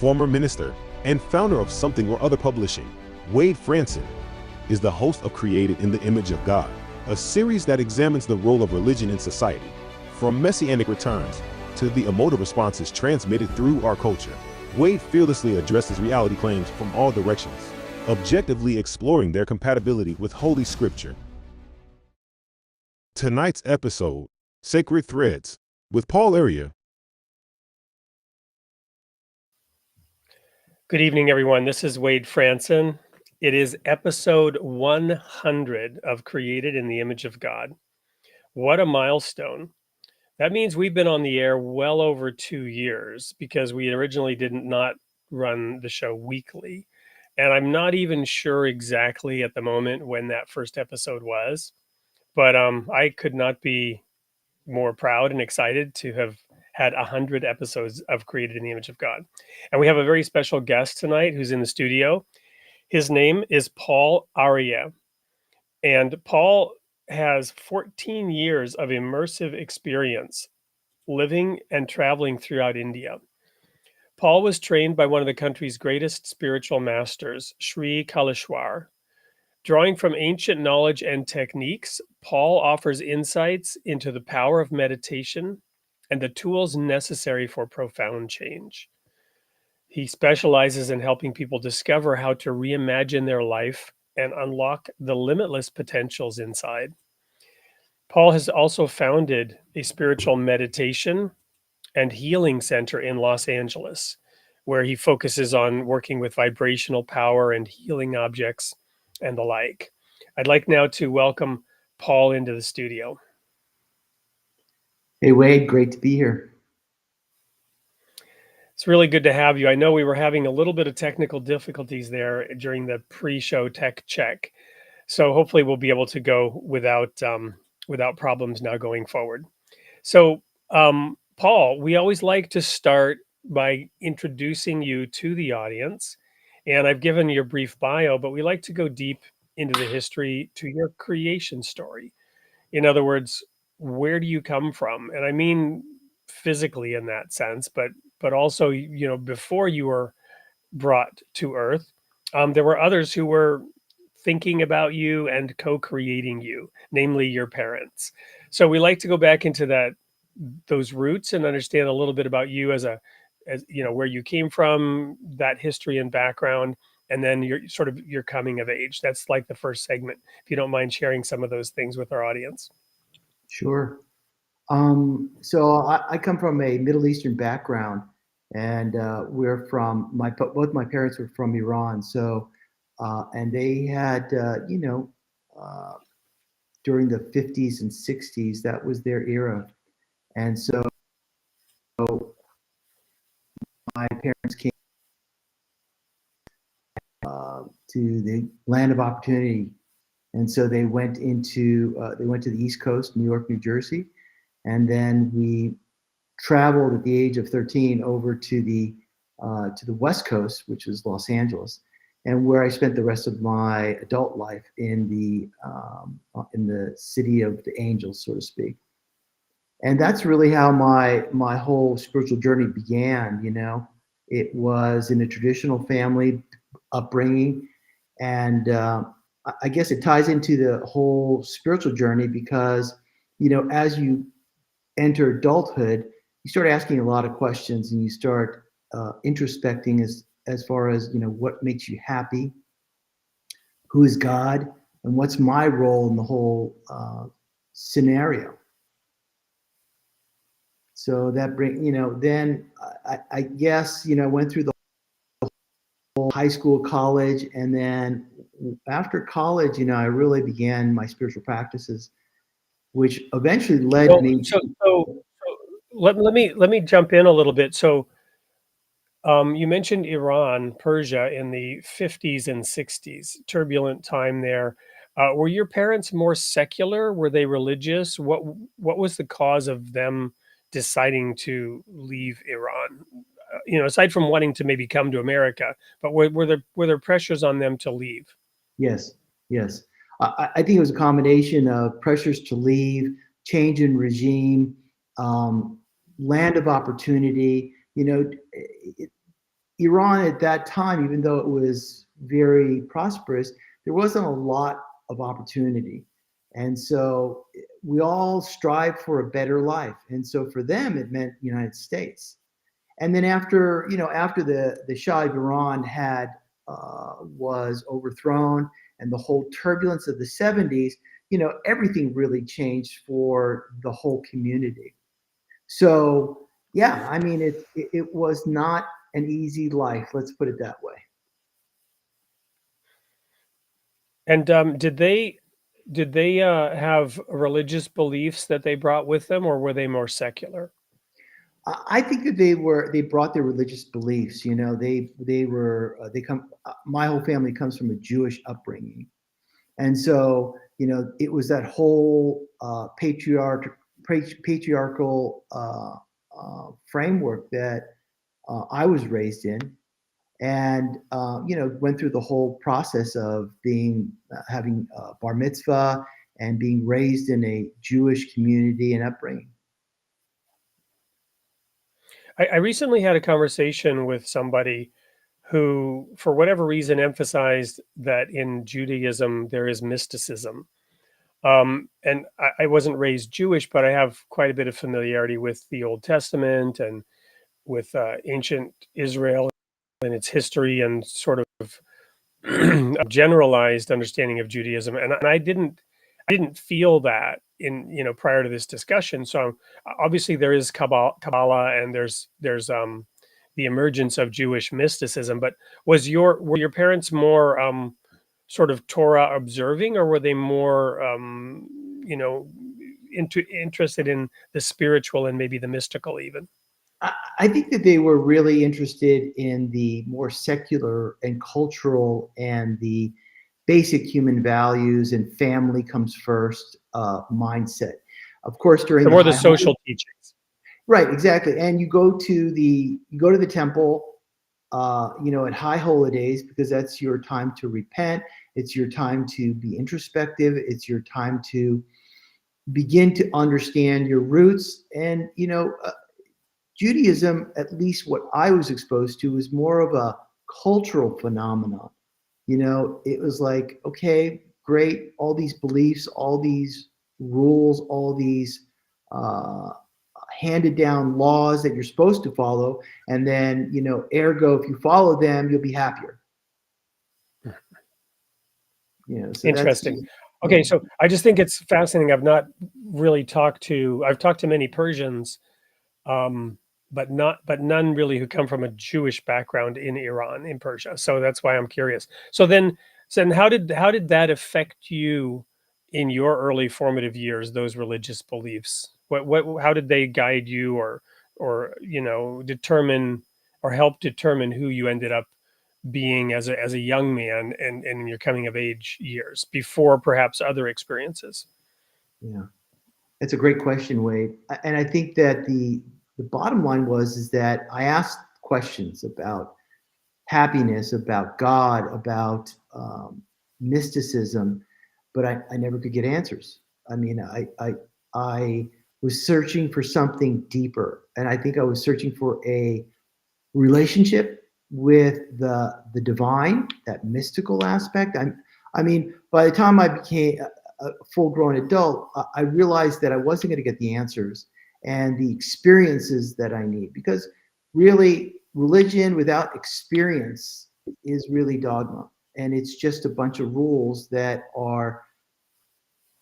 former minister, and founder of Something or Other Publishing, Wade Franson, is the host of Created in the Image of God, a series that examines the role of religion in society, from messianic returns to the emotive responses transmitted through our culture. Wade fearlessly addresses reality claims from all directions, objectively exploring their compatibility with Holy Scripture. Tonight's episode, Sacred Threads, with Paul Aryeh. Good evening, everyone. This is Wade Franson. It is episode 100 of Created in the Image of God. What a milestone. That means we've been on the air well over 2 years because we originally did not run the show weekly. And I'm not even sure exactly at the moment when that first episode was, but I could not be more proud and excited to have had 100 episodes of Created in the Image of God. And we have a very special guest tonight who's in the studio. His name is Paul Aryeh. And Paul has 14 years of immersive experience living and traveling throughout India. Paul was trained by one of the country's greatest spiritual masters, Sri Kaleshwar. Drawing from ancient knowledge and techniques, Paul offers insights into the power of meditation and the tools necessary for profound change. He specializes in helping people discover how to reimagine their life and unlock the limitless potentials inside. Paul has also founded a spiritual meditation and healing center in Los Angeles, where he focuses on working with vibrational power and healing objects and the like. I'd like now to welcome Paul into the studio. Hey, Wade, great to be here. It's really good to have you. I know we were having a little bit of technical difficulties there during the pre-show tech check, so hopefully we'll be able to go without problems now going forward. So, Paul, we always like to start by introducing you to the audience, and I've given you a brief bio, but we like to go deep into the history to your creation story. In other words, where do you come from? And I mean physically in that sense, but also, before you were brought to Earth, there were others who were thinking about you and co-creating you, namely your parents. So we like to go back into those roots and understand a little bit about you as where you came from, that history and background, and then your coming of age. That's like the first segment. If you don't mind sharing some of those things with our audience. Sure. So I come from a Middle Eastern background, and we're from both my parents were from Iran. So, and they had, during the 50s and 60s, that was their era. And so my parents came to the land of opportunity. And so they went to the East Coast, New York, New Jersey, and then we traveled at the age of 13 over to the West Coast, which was Los Angeles, and where I spent the rest of my adult life in the city of the angels, so to speak. And that's really how my whole spiritual journey began. It was in a traditional family upbringing, and I guess it ties into the whole spiritual journey because, as you enter adulthood, you start asking a lot of questions and you start introspecting as far as, what makes you happy, who is God, and what's my role in the whole scenario. So that then I guess, went through the whole high school, college, and then after college, I really began my spiritual practices, which eventually led me. So let me jump in a little bit. So you mentioned Iran, Persia in the 50s and 60s, turbulent time there. Were your parents more secular? Were they religious? What was the cause of them deciding to leave Iran? Aside from wanting to maybe come to America, but were there pressures on them to leave? Yes. I think it was a combination of pressures to leave, change in regime, land of opportunity. Iran at that time, even though it was very prosperous, there wasn't a lot of opportunity. And so we all strive for a better life. And so for them, it meant United States. And then after, after the Shah of Iran was overthrown and the whole turbulence of the 70s, everything really changed for the whole community. So yeah, I mean, it was not an easy life. Let's put it that way. And did they have religious beliefs that they brought with them, or were they more secular? I think that they brought their religious beliefs. They come. My whole family comes from a Jewish upbringing, and so it was that whole patriarchal framework that I was raised in, and went through the whole process of having bar mitzvah and being raised in a Jewish community and upbringing. I recently had a conversation with somebody who, for whatever reason, emphasized that in Judaism there is mysticism. And I wasn't raised Jewish, but I have quite a bit of familiarity with the Old Testament and with ancient Israel and its history and sort of a generalized understanding of Judaism. And I didn't feel that in prior to this discussion. So obviously there is Kabbalah and there's the emergence of Jewish mysticism. But were your parents more sort of Torah observing, or were they more interested in the spiritual and maybe the mystical even? I think that they were really interested in the more secular and cultural and the basic human values and family comes first mindset. Of course, during more the social teachings. Right, exactly. And you go to the temple, at high holidays, because that's your time to repent. It's your time to be introspective. It's your time to begin to understand your roots. And Judaism, at least what I was exposed to, was more of a cultural phenomenon. It was like, okay, great, all these beliefs, all these rules, all these handed down laws that you're supposed to follow, and then ergo, if you follow them, you'll be happier. So interesting. Okay, so I just think it's fascinating. I've talked to many Persians, but none really who come from a Jewish background in Iran, in Persia. So that's why I'm curious. So how did that affect you in your early formative years? Those religious beliefs. How did they guide you, or determine or help determine who you ended up being as a young man and in your coming of age years before perhaps other experiences? Yeah, it's a great question, Wade. And I think that the bottom line is that I asked questions about happiness, about God, about mysticism, but I never could get answers. I mean, I was searching for something deeper, and I think I was searching for a relationship with the divine, that mystical aspect. I mean, by the time I became a full-grown adult, I realized that I wasn't going to get the answers and the experiences that I need, because really religion without experience is really dogma, and it's just a bunch of rules that are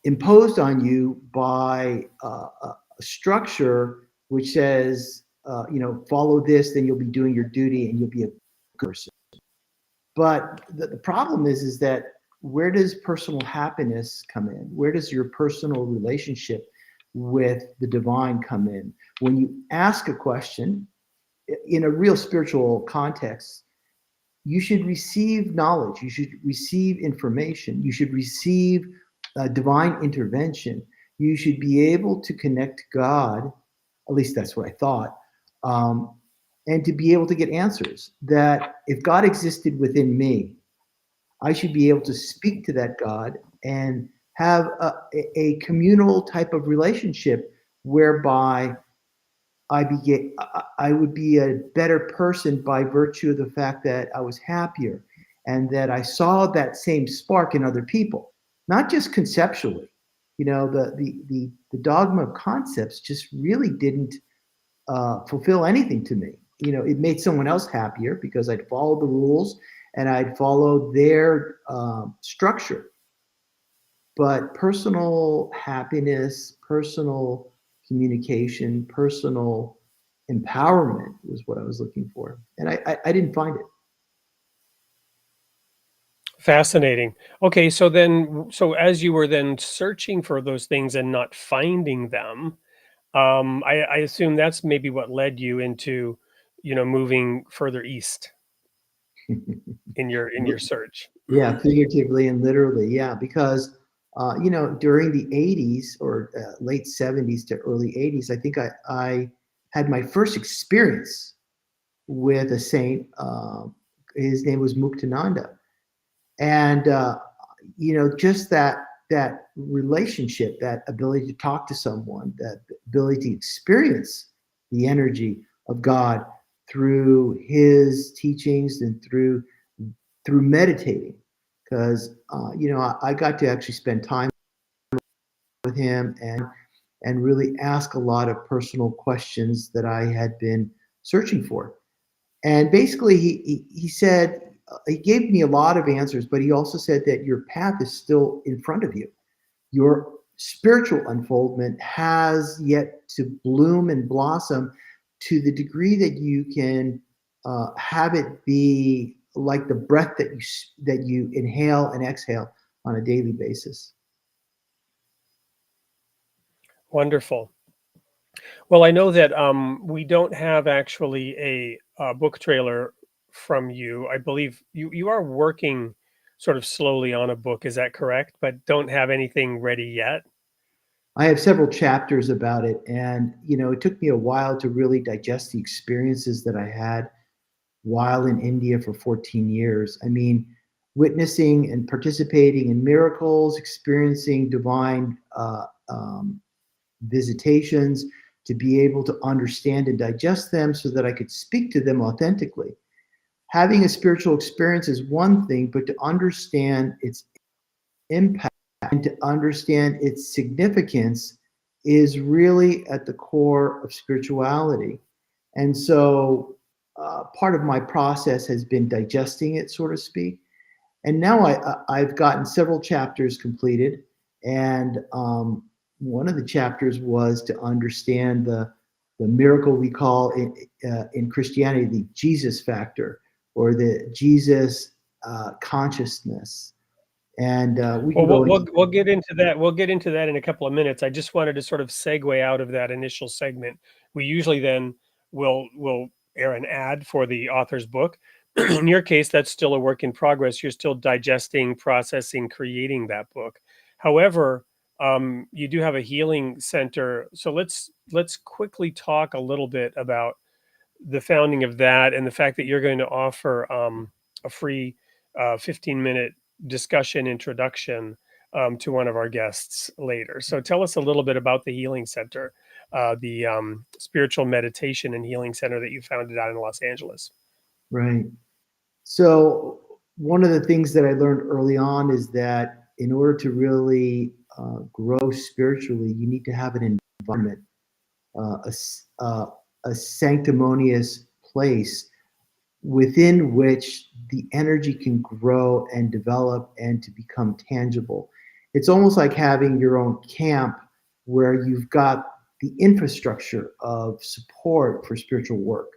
imposed on you by a structure which says, follow this, then you'll be doing your duty and you'll be a good person. But the problem is that where does personal happiness come in? Where does your personal relationship with the divine come in? When you ask a question in a real spiritual context, you should receive knowledge, you should receive information, you should receive divine intervention. You should be able to connect to God, at least that's what I thought, and to be able to get answers. That if God existed within me, I should be able to speak to that God and have a communal type of relationship whereby I would be a better person by virtue of the fact that I was happier and that I saw that same spark in other people, not just conceptually. You know, the dogma of concepts just really didn't fulfill anything to me. You know, it made someone else happier because I'd follow the rules and I'd follow their structure. But personal happiness, personal communication, personal empowerment was what I was looking for. And I didn't find it. Fascinating. Okay, so then, so as you were then searching for those things and not finding them, I assume that's maybe what led you into, moving further east in your search. Yeah, figuratively and literally. Yeah, because during the '80s or late '70s to early '80s, I think I had my first experience with a saint. His name was Muktananda, and just that relationship, that ability to talk to someone, that ability to experience the energy of God through his teachings and through meditating, because I got to actually spend time with him and really ask a lot of personal questions that I had been searching for. And basically, he said, he gave me a lot of answers, but he also said that your path is still in front of you. Your spiritual unfoldment has yet to bloom and blossom to the degree that you can have it be like the breath that you inhale and exhale on a daily basis. Wonderful. Well, I know that we don't have actually a book trailer from you. I believe you are working sort of slowly on a book. Is that correct? But don't have anything ready yet. I have several chapters about it, and it took me a while to really digest the experiences that I had while in India for 14 years. I mean, witnessing and participating in miracles, experiencing divine visitations, to be able to understand and digest them so that I could speak to them authentically. Having a spiritual experience is one thing, but to understand its impact and to understand its significance is really at the core of spirituality. And so part of my process has been digesting it, so to speak. And now I've gotten several chapters completed. And one of the chapters was to understand the miracle we call in Christianity the Jesus factor, or the Jesus consciousness. And we Well, can go into. we'll get into that. We'll get into that in a couple of minutes. I just wanted to sort of segue out of that initial segment. We usually then will air an ad for the author's book. In your case, that's still a work in progress. You're still digesting, processing, creating that book. However, you do have a healing center. So let's quickly talk a little bit about the founding of that and the fact that you're going to offer a free 15-minute discussion introduction to one of our guests later. So tell us a little bit about the Healing Center, the spiritual meditation and healing center that you founded out in Los Angeles. Right. So one of the things that I learned early on is that in order to really grow spiritually, you need to have an environment, a sanctimonious place within which the energy can grow and develop and to become tangible. It's almost like having your own camp where you've got the infrastructure of support for spiritual work.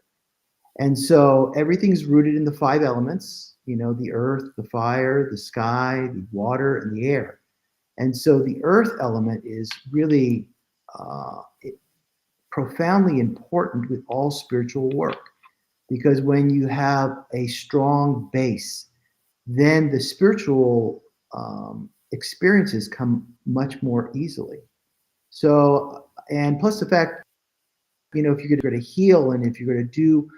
And so everything's rooted in the five elements, the earth, the fire, the sky, the water, and the air. And so the earth element is really profoundly important with all spiritual work, because when you have a strong base, then the spiritual experiences come much more easily. So, and plus the fact, if you're going to heal and if you're going to do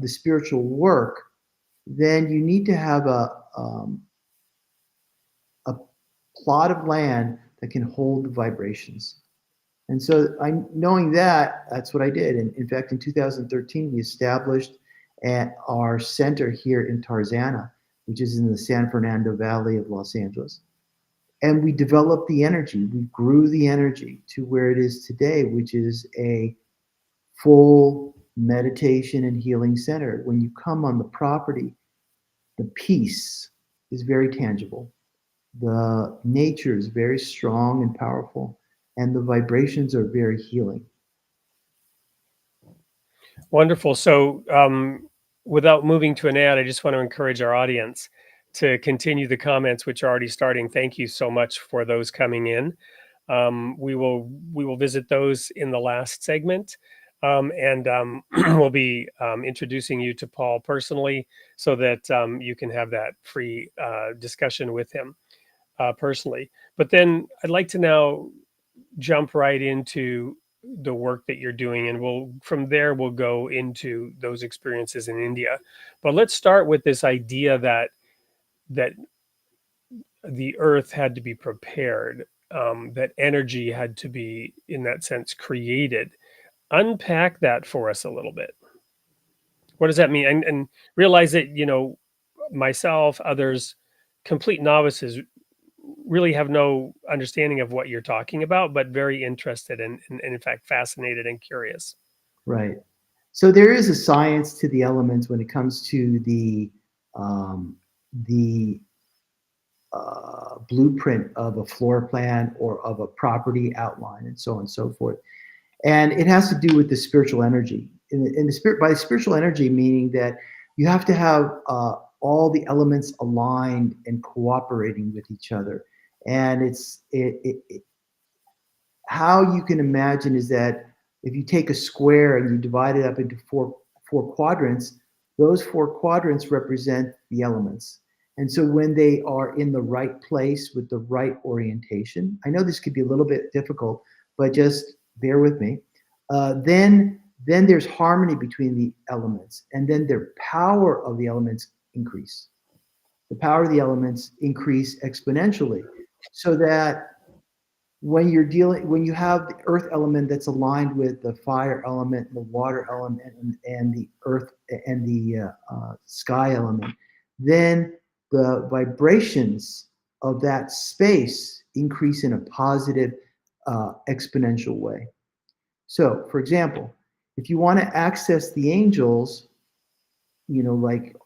the spiritual work, then you need to have a plot of land that can hold the vibrations. And so knowing that, that's what I did. And in fact, in 2013, we established our center here in Tarzana, which is in the San Fernando Valley of Los Angeles. And we developed the energy. We grew the energy to where it is today, which is a full meditation and healing center. When you come on the property, the peace is very tangible. The nature is very strong and powerful, and the vibrations are very healing. Wonderful. So, without moving to an ad, I just want to encourage our audience to continue the comments, which are already starting. Thank you so much for those coming in. We will visit those in the last segment, and we'll be introducing you to Paul personally, so that you can have that free discussion with him personally. But then I'd like to now jump right into the work that you're doing, and we'll go into those experiences in India. But let's start with this idea that the earth had to be prepared, that energy had to be, in that sense, created. Unpack that for us a little bit. What does that mean? And realize that, myself, others, complete novices, really have no understanding of what you're talking about, but very interested and in fact fascinated and curious. Right. So there is a science to the elements when it comes to the blueprint of a floor plan or of a property outline, and so on and so forth. And it has to do with the spiritual energy. In the spirit, by spiritual energy, meaning that you have to have all the elements aligned and cooperating with each other. And how you can imagine is that if you take a square and you divide it up into four quadrants, those four quadrants represent the elements. And so when they are in the right place with the right orientation, I know this could be a little bit difficult, but just bear with me. Then there's harmony between the elements, and then their power of the elements increase. The power of the elements increase exponentially, so that when you have the earth element that's aligned with the fire element, the water element, and the earth and the sky element, then the vibrations of that space increase in a positive exponential way. So, for example, if you want to access the angels, like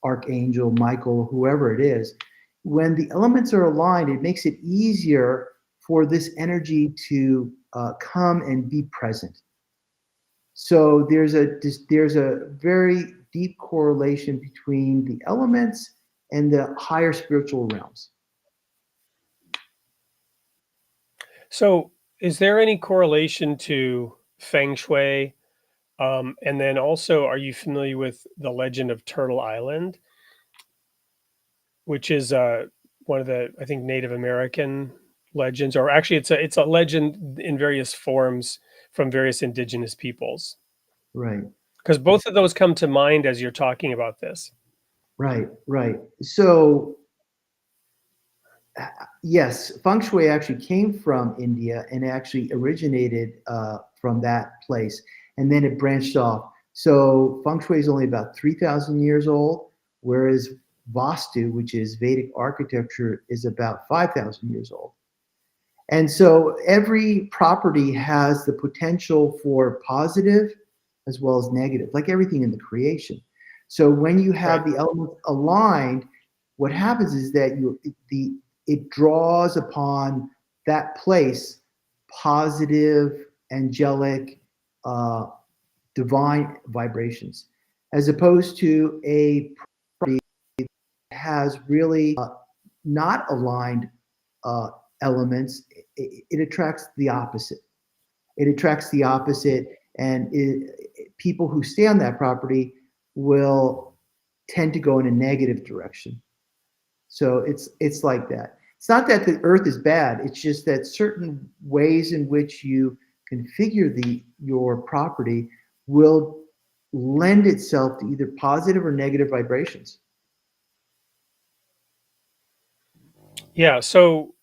Archangel Michael, whoever it is, when the elements are aligned, it makes it easier for this energy to come and be present. So there's a very deep correlation between the elements and the higher spiritual realms. So is there any correlation to Feng Shui? And then also, are you familiar with the legend of Turtle Island, which is one of the, I think, Native American legends, or actually it's a legend in various forms from various indigenous peoples? Right. Because both of those come to mind as you're talking about this. Right. So yes, Feng Shui actually came from India and actually originated from that place, and then it branched off. So Feng Shui is only about 3,000 years old, whereas Vastu, which is Vedic architecture, is about 5,000 years old. And so every property has the potential for positive as well as negative, like everything in the creation. So when you have the elements aligned, what happens is that it draws upon that place positive, angelic, divine vibrations, as opposed to a property that has really not aligned elements. It attracts the opposite. It attracts the opposite, and people who stay on that property will tend to go in a negative direction. So it's like that. It's not that the earth is bad. It's just that certain ways in which you configure your property will lend itself to either positive or negative vibrations. Yeah. So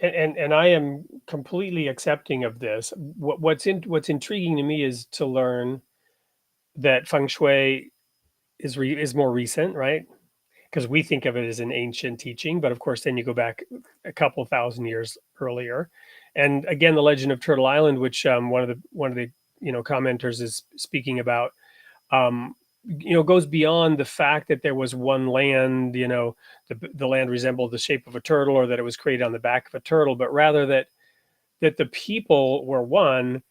and I am completely accepting of this. What's intriguing to me is to learn that feng shui is more recent, right? Because we think of it as an ancient teaching, but of course, then you go back a couple thousand years earlier. And again, the legend of Turtle Island, which one of the commenters is speaking about, goes beyond the fact that there was one land. The land resembled the shape of a turtle, or that it was created on the back of a turtle, but rather that the people were one,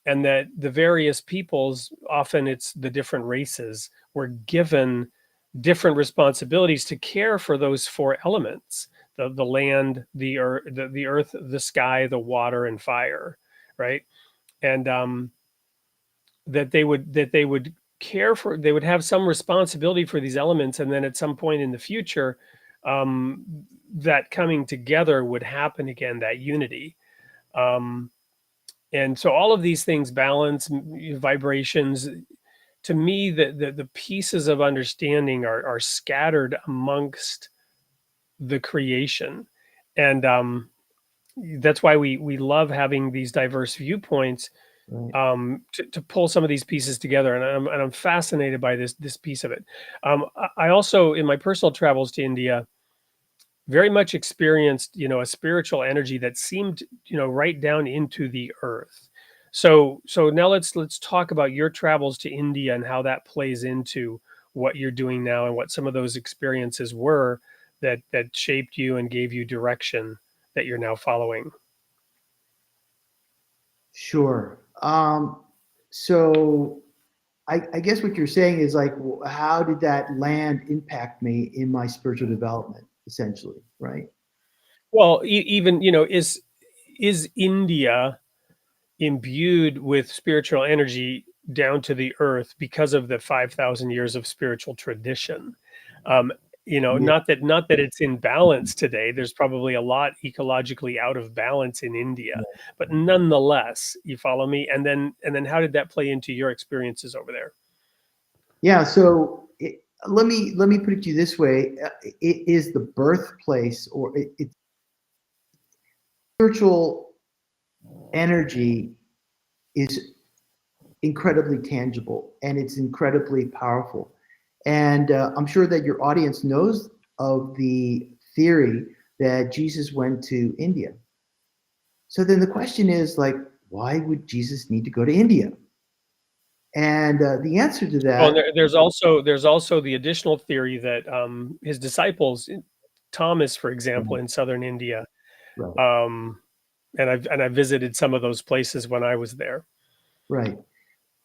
and that the various peoples, often it's the different races, were given different responsibilities to care for those four elements: the land, the earth, the sky, the water, and fire, right? And that they would care for, they would have some responsibility for these elements, and then at some point in the future, um, that coming together would happen again, that unity. Um, and so all of these things, balance, vibrations, to me, the pieces of understanding are scattered amongst the creation. And that's why we love having these diverse viewpoints, Right. to pull some of these pieces together. And I'm fascinated by this piece of it. I also, in my personal travels to India, very much experienced, a spiritual energy that seemed, right down into the earth. So now let's talk about your travels to India and how that plays into what you're doing now, and what some of those experiences were that shaped you and gave you direction that you're now following. Sure. So I guess what you're saying is like, how did that land impact me in my spiritual development, essentially, right? Well, even, is India imbued with spiritual energy down to the earth because of the 5,000 years of spiritual tradition? Um, Yeah. not that it's in balance today. There's probably a lot ecologically out of balance in India, but nonetheless, you follow me. And then how did that play into your experiences over there? Yeah. So let me put it to you this way: it is the birthplace, or it's spiritual energy is incredibly tangible, and it's incredibly powerful. And I'm sure that your audience knows of the theory that Jesus went to India. So then the question is like, why would Jesus need to go to India? And the answer to Well, and that, there's also the additional theory that his disciples, Thomas, for example, right, in southern India, right, um, and I visited some of those places when I was there. right.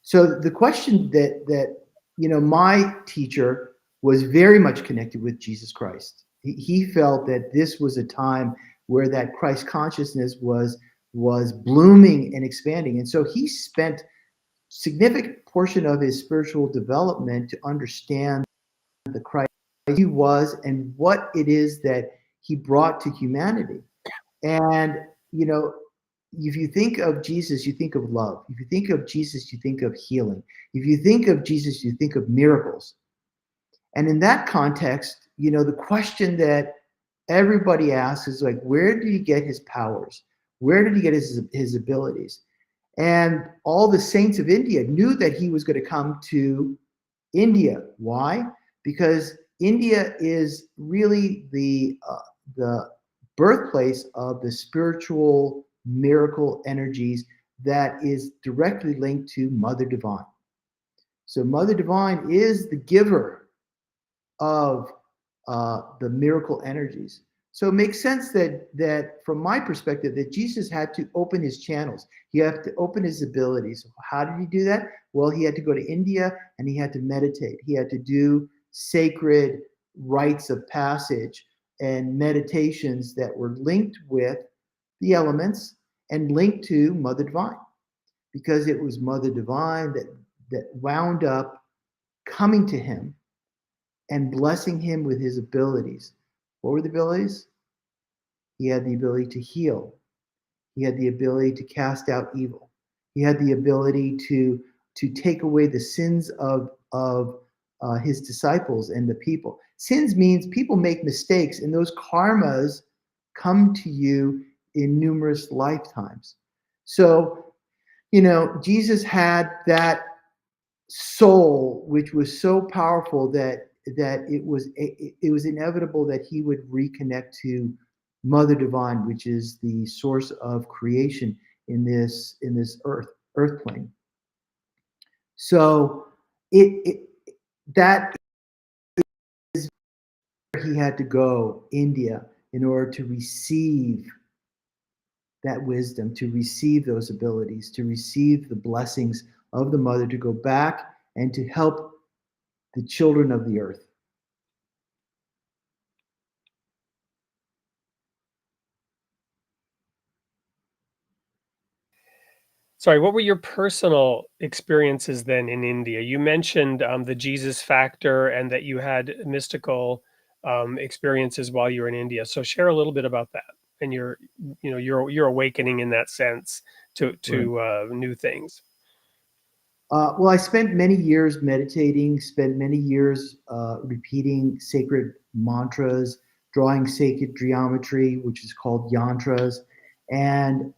So the question that my teacher was very much connected with Jesus Christ. He felt that this was a time where that Christ consciousness was blooming and expanding, and so he spent significant portion of his spiritual development to understand the Christ he was and what it is that he brought to humanity. And you know, if you think of Jesus, you think of love. If you think of Jesus, you think of healing. If you think of Jesus, you think of miracles. And in that context, the question that everybody asks is like, where did he get his powers? Where did he get his abilities? And all the saints of India knew that he was going to come to India. Why? Because India is really the birthplace of the spiritual miracle energies that is directly linked to Mother Divine. So Mother Divine is the giver of the miracle energies. So it makes sense that from my perspective, that Jesus had to open his channels. He had to open his abilities. How did he do that? Well, he had to go to India and he had to meditate. He had to do sacred rites of passage and meditations that were linked with the elements and linked to Mother Divine, because it was Mother Divine that wound up coming to him and blessing him with his abilities. What were the abilities? He had the ability to heal. He had the ability to cast out evil. He had the ability to take away the sins of his disciples and the people. Sins means people make mistakes, and those karmas come to you in numerous lifetimes. So, Jesus had that soul which was so powerful that it was inevitable that he would reconnect to Mother Divine, which is the source of creation in this earth plane. So that is where he had to go, India, in order to receive that wisdom, to receive those abilities, to receive the blessings of the mother, to go back and to help the children of the earth. Sorry, what were your personal experiences then in India? You mentioned the Jesus factor and that you had mystical experiences while you were in India. So share a little bit about that and your awakening in that sense to new things. Well, I spent many years meditating, spent many years repeating sacred mantras, drawing sacred geometry, which is called yantras. And,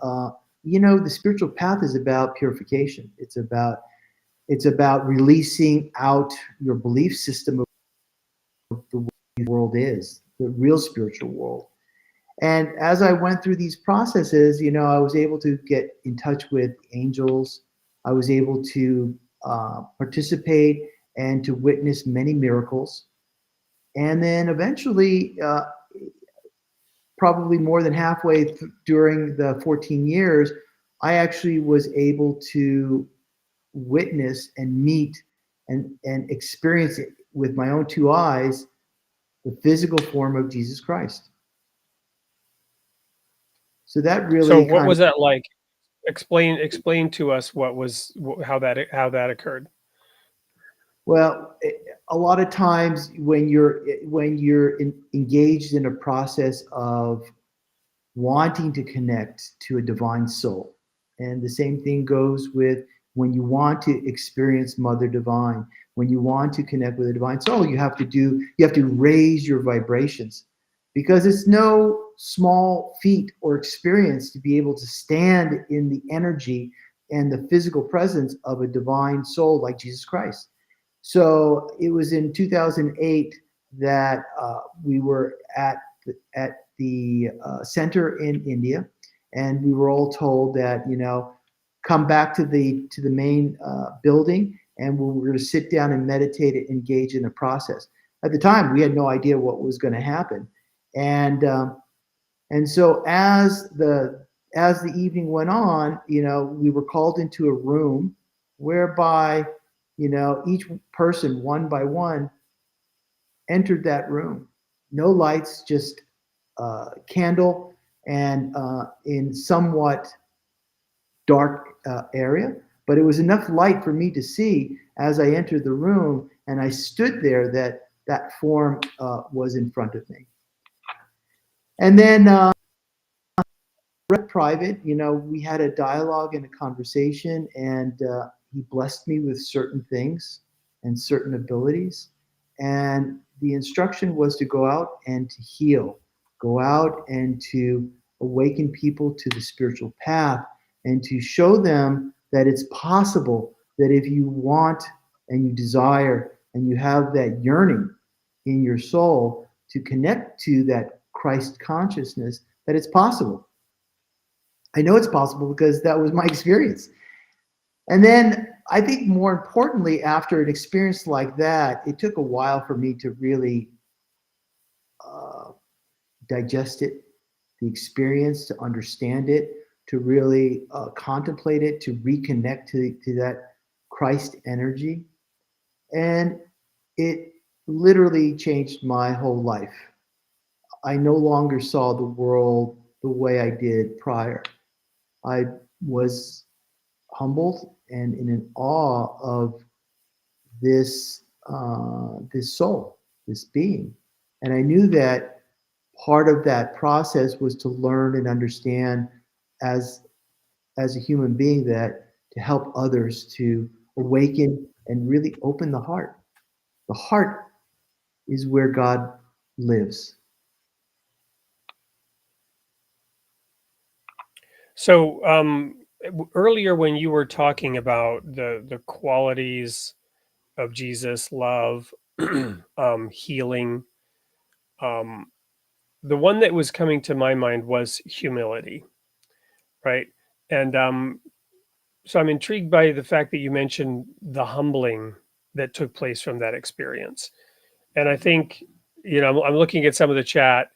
the spiritual path is about purification. It's about releasing out your belief system of the way the world is, the real spiritual world. And as I went through these processes, I was able to get in touch with angels. I was able to participate and to witness many miracles. And then eventually, probably more than halfway during the 14 years, I actually was able to witness and meet and experience it with my own two eyes, the physical form of Jesus Christ. So that really. So what was that like? Explain to us how that occurred. Well, a lot of times when you're engaged in a process of wanting to connect to a divine soul, and the same thing goes with when you want to experience Mother Divine, when you want to connect with a divine soul, you have to raise your vibrations, because it's no small feat or experience to be able to stand in the energy and the physical presence of a divine soul like Jesus Christ. So it was in 2008 that we were at the center in India, and we were all told that come back to the main building, and we're going to sit down and meditate and engage in the process. At the time, we had no idea what was going to happen, and so as the evening went on, we were called into a room whereby each person one by one entered that room. No lights, just candle, and in somewhat dark area, but it was enough light for me to see as I entered the room, and I stood there that form was in front of me. And then private, we had a dialogue and a conversation, and he blessed me with certain things and certain abilities. And the instruction was to go out and to heal, go out and to awaken people to the spiritual path, and to show them that it's possible, that if you want and you desire and you have that yearning in your soul to connect to that Christ consciousness, that it's possible. I know it's possible because that was my experience. And then I think more importantly, after an experience like that, it took a while for me to really digest it, the experience, to understand it, to really contemplate it, to reconnect to that Christ energy. And it literally changed my whole life. I no longer saw the world the way I did prior. I was humbled and in an awe of this soul, this being, and I knew that part of that process was to learn and understand as a human being, that to help others to awaken and really open the heart. The heart is where God lives. So earlier when you were talking about the qualities of Jesus, love, healing, um, the one that was coming to my mind was humility, right? And so I'm intrigued by the fact that you mentioned the humbling that took place from that experience. And I think, I'm looking at some of the chat,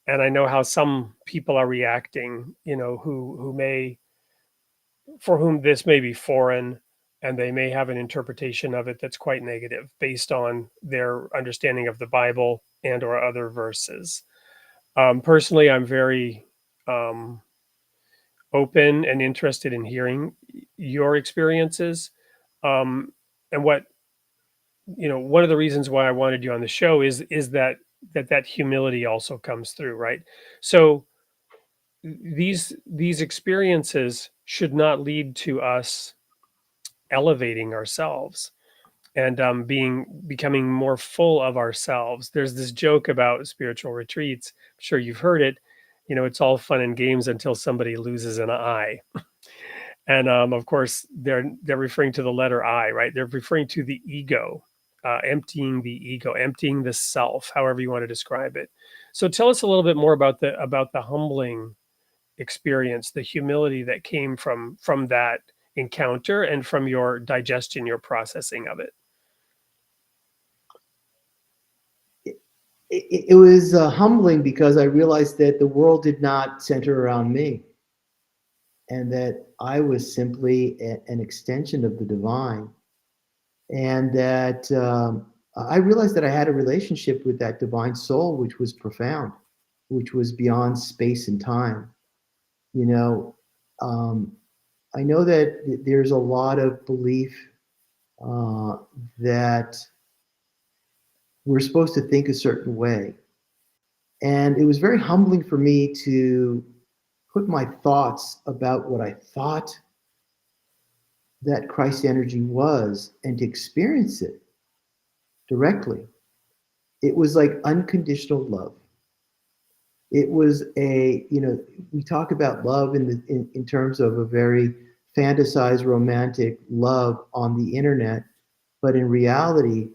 and I know how some people are reacting, who may, for whom this may be foreign, and they may have an interpretation of it that's quite negative based on their understanding of the Bible and or other verses. Personally, I'm very um, open and interested in hearing your experiences. Um, and one of the reasons why I wanted you on the show is that humility also comes through, right? So these experiences should not lead to us elevating ourselves and becoming more full of ourselves. There's this joke about spiritual retreats. I'm sure you've heard it. It's all fun and games until somebody loses an eye. And of course, they're referring to the letter I, right? They're referring to the ego, emptying the ego, emptying the self, however you want to describe it. So tell us a little bit more about the humbling experience, the humility that came from that encounter and from your digestion, your processing of it. It was humbling because I realized that the world did not center around me, and that I was simply an extension of the divine, and that I realized that I had a relationship with that divine soul, which was profound, which was beyond space and time. You know, um, I know that there's a lot of belief uh, that we're supposed to think a certain way. And it was very humbling for me to put my thoughts about what I thought that Christ energy was and to experience it directly. It was like unconditional love. It was we talk about love in terms of a very fantasized romantic love on the internet, but in reality,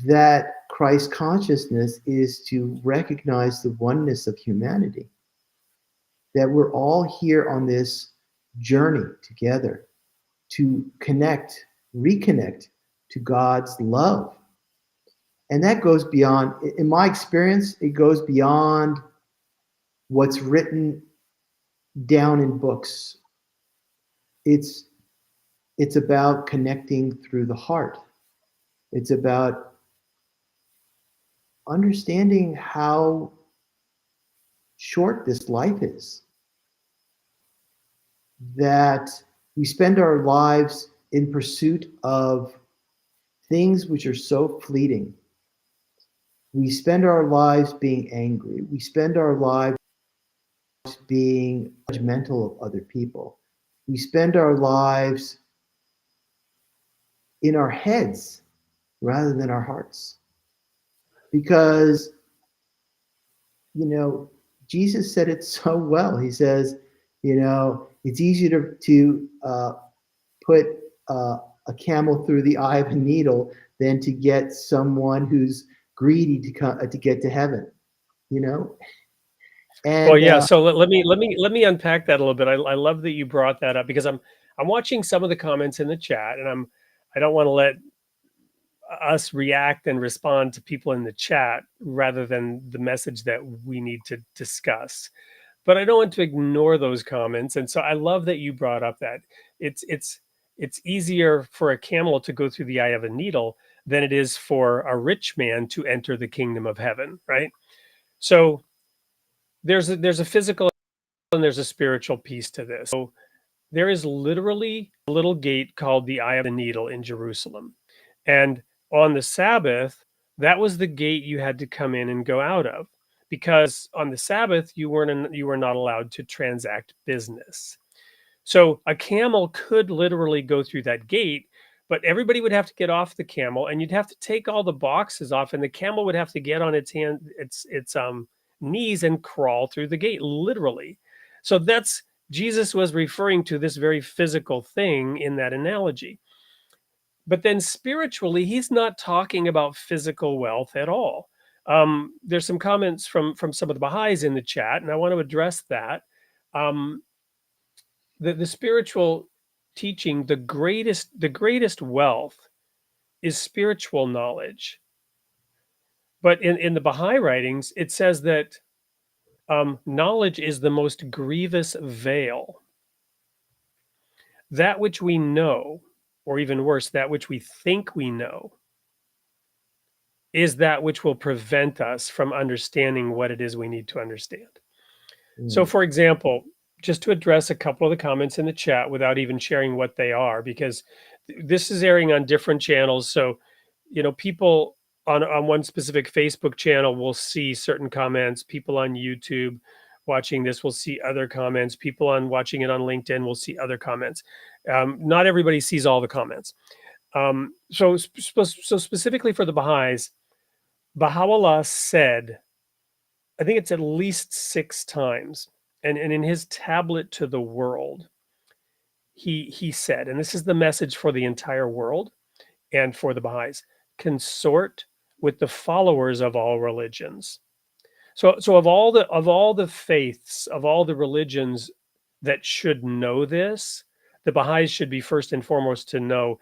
that Christ consciousness is to recognize the oneness of humanity, that we're all here on this journey together to reconnect to God's love. And that goes beyond, in my experience, it goes beyond what's written down in books. It's about connecting through the heart. It's about understanding how short this life is, that we spend our lives in pursuit of things which are so fleeting. We spend our lives being angry. We spend our lives being judgmental of other people. We spend our lives in our heads rather than our hearts. Because, Jesus said it so well. He says, it's easier to put a camel through the eye of a needle than to get someone who's greedy to get to heaven. And Well, yeah. So let me unpack that a little bit. I love that you brought that up because I'm watching some of the comments in the chat, and I don't want to let us react and respond to people in the chat rather than the message that we need to discuss. But I don't want to ignore those comments, and so I love that you brought up that it's easier for a camel to go through the eye of a needle than it is for a rich man to enter the kingdom of heaven, right? So there's a physical and there's a spiritual piece to this. So there is literally a little gate called the Eye of the Needle in Jerusalem. And on the Sabbath, that was the gate you had to come in and go out of, because on the Sabbath you were not allowed to transact business. So a camel could literally go through that gate, but everybody would have to get off the camel, and you'd have to take all the boxes off, and the camel would have to get on its knees and crawl through the gate, literally. So that's, Jesus was referring to this very physical thing in that analogy. But then spiritually, he's not talking about physical wealth at all. There's some comments from some of the Baha'is in the chat, and I want to address that. Um, the spiritual teaching, the greatest wealth is spiritual knowledge. But in the Baha'i writings, it says that knowledge is the most grievous veil. That which we know, or even worse, that which we think we know, is that which will prevent us from understanding what it is we need to understand. So, for example, just to address a couple of the comments in the chat without even sharing what they are, because this is airing on different channels. So, people on one specific Facebook channel will see certain comments. People on YouTube watching this will see other comments. People watching it on LinkedIn will see other comments. Not everybody sees all the comments. So specifically for the Baha'is, Baha'u'llah said, I think it's at least 6 times, and in his tablet to the world, he said, and this is the message for the entire world and for the Baha'is: consort with the followers of all religions. So of all the faiths, of all the religions that should know this, the Baha'is should be first and foremost to know.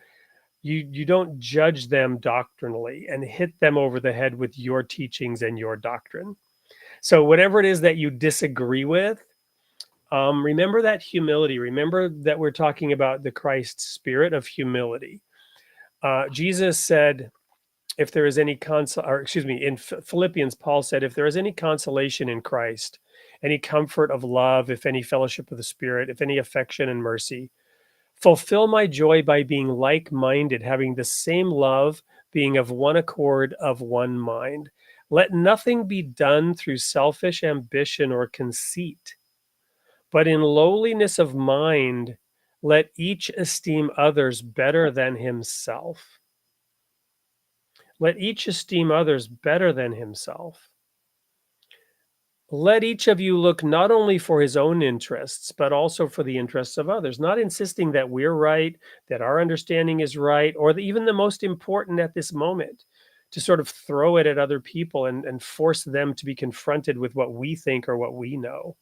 You don't judge them doctrinally and hit them over the head with your teachings and your doctrine. So whatever it is that you disagree with, remember that humility. Remember that we're talking about the Christ spirit of humility. Jesus said, if there is any in Philippians, Paul said, if there is any consolation in Christ, any comfort of love, if any fellowship of the Spirit, if any affection and mercy, fulfill my joy by being like-minded, having the same love, being of one accord, of one mind. Let nothing be done through selfish ambition or conceit, but in lowliness of mind, let each esteem others better than himself. Let each esteem others better than himself. Let each of you look not only for his own interests, but also for the interests of others, not insisting that we're right, that our understanding is right, or even the most important at this moment, to sort of throw it at other people and force them to be confronted with what we think or what we know.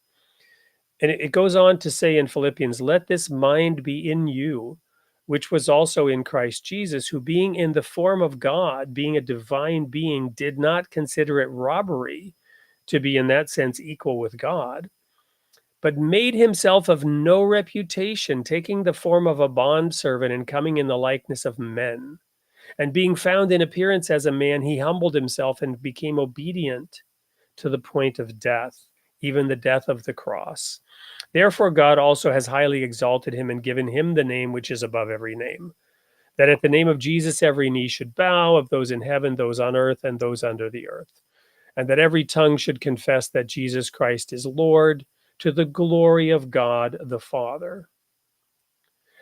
And it goes on to say in Philippians, let this mind be in you, which was also in Christ Jesus, who being in the form of God, being a divine being, did not consider it robbery to be in that sense equal with God, but made himself of no reputation, taking the form of a bondservant and coming in the likeness of men. And being found in appearance as a man, he humbled himself and became obedient to the point of death, even the death of the cross. Therefore, God also has highly exalted him and given him the name which is above every name, that at the name of Jesus every knee should bow, of those in heaven, those on earth, and those under the earth, and that every tongue should confess that Jesus Christ is Lord, to the glory of God the Father.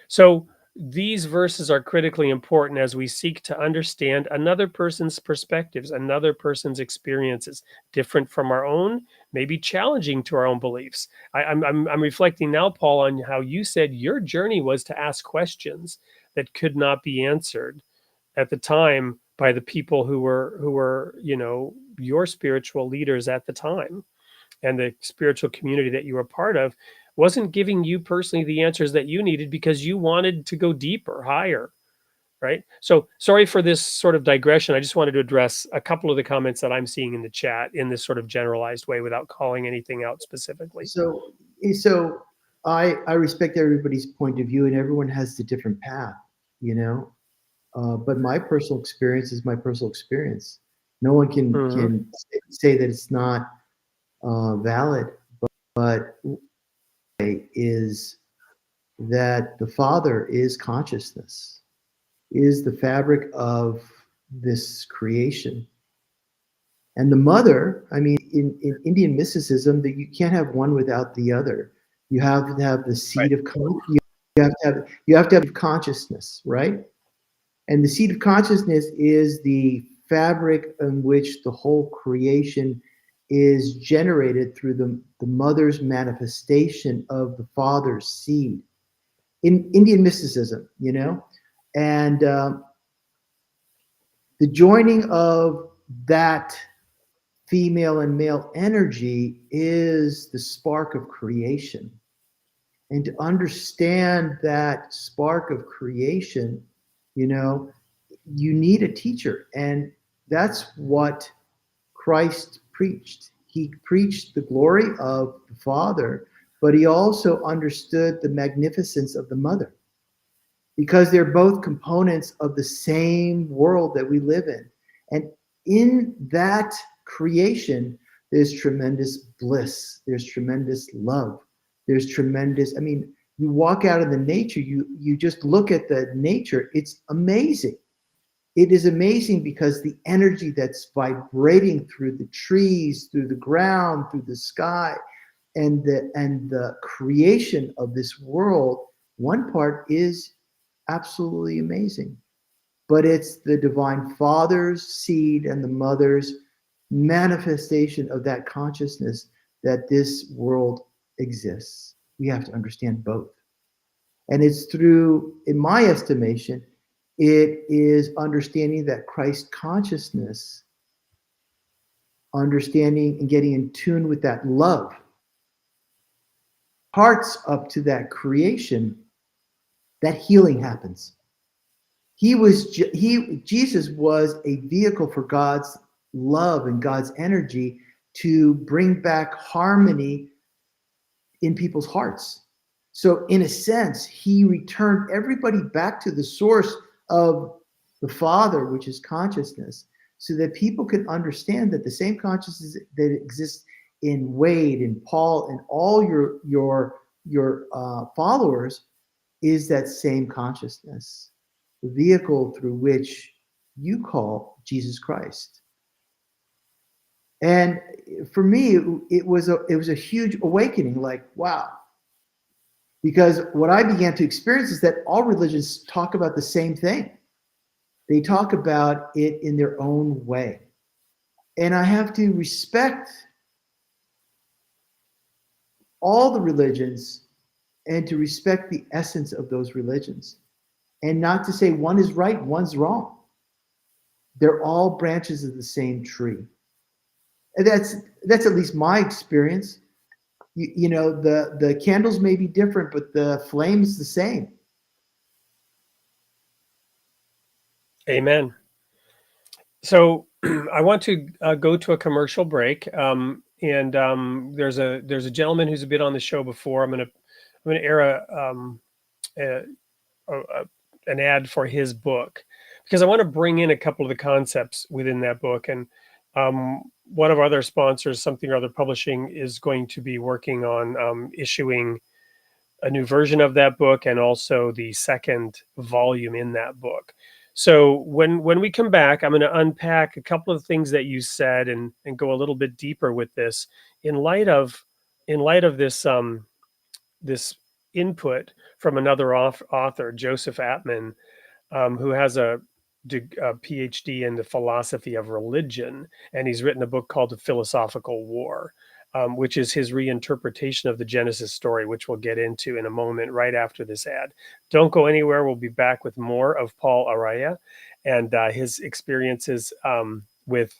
So these verses are critically important as we seek to understand another person's perspectives, another person's experiences, different from our own, maybe challenging to our own beliefs. I'm reflecting now, Paul, on how you said your journey was to ask questions that could not be answered at the time by the people who were your spiritual leaders at the time, and the spiritual community that you were part of wasn't giving you personally the answers that you needed because you wanted to go deeper, higher, right? So sorry for this sort of digression. I just wanted to address a couple of the comments that I'm seeing in the chat in this sort of generalized way without calling anything out specifically. So I respect everybody's point of view, and everyone has a different path, but my personal experience is my personal experience. No one can say that it's not valid, but is that the Father is consciousness, is the fabric of this creation. And the mother, I mean, in Indian mysticism, that you can't have one without the other. You have to have the seed of you have to have consciousness, right? And the seed of consciousness is the fabric in which the whole creation is generated through the mother's manifestation of the father's seed in Indian mysticism, and the joining of that female and male energy is the spark of creation. And to understand that spark of creation, you need a teacher. And that's what Christ preached. He preached the glory of the Father, but he also understood the magnificence of the mother, because they're both components of the same world that we live in. And in that creation, there's tremendous bliss, there's tremendous love, there's tremendous, you walk out in the nature, you just look at the nature, it's amazing. It is amazing because the energy that's vibrating through the trees, through the ground, through the sky, and the creation of this world, one part is absolutely amazing. But it's the divine Father's seed and the mother's manifestation of that consciousness that this world exists. We have to understand both. And it's through, in my estimation, it is understanding that Christ consciousness, understanding and getting in tune with that love, hearts up to that creation, that healing happens. Jesus was a vehicle for God's love and God's energy to bring back harmony in people's hearts. So in a sense, he returned everybody back to the source of the Father, which is consciousness, so that people can understand that the same consciousness that exists in Wade and Paul and all your followers is that same consciousness, the vehicle through which you call Jesus Christ. And for me, it was a huge awakening, like, wow. Because what I began to experience is that all religions talk about the same thing. They talk about it in their own way. And I have to respect all the religions and to respect the essence of those religions. And not to say one is right, one's wrong. They're all branches of the same tree. And that's at least my experience. The candles may be different, but the flame is the same. Amen. So I want to go to a commercial break, and there's a gentleman who's been on the show before. I'm gonna air an ad for his book, because I want to bring in a couple of the concepts within that book. And one of our other sponsors, Something or Other Publishing, is going to be working on issuing a new version of that book and also the second volume in that book. So when we come back, I'm going to unpack a couple of things that you said and go a little bit deeper with this in light of this this input from another author, Joseph Atman, who has a PhD in the philosophy of religion, and he's written a book called The Philosophical War, which is his reinterpretation of the Genesis story, which we'll get into in a moment right after this ad. Don't go anywhere. We'll be back with more of Paul Aryeh and his experiences with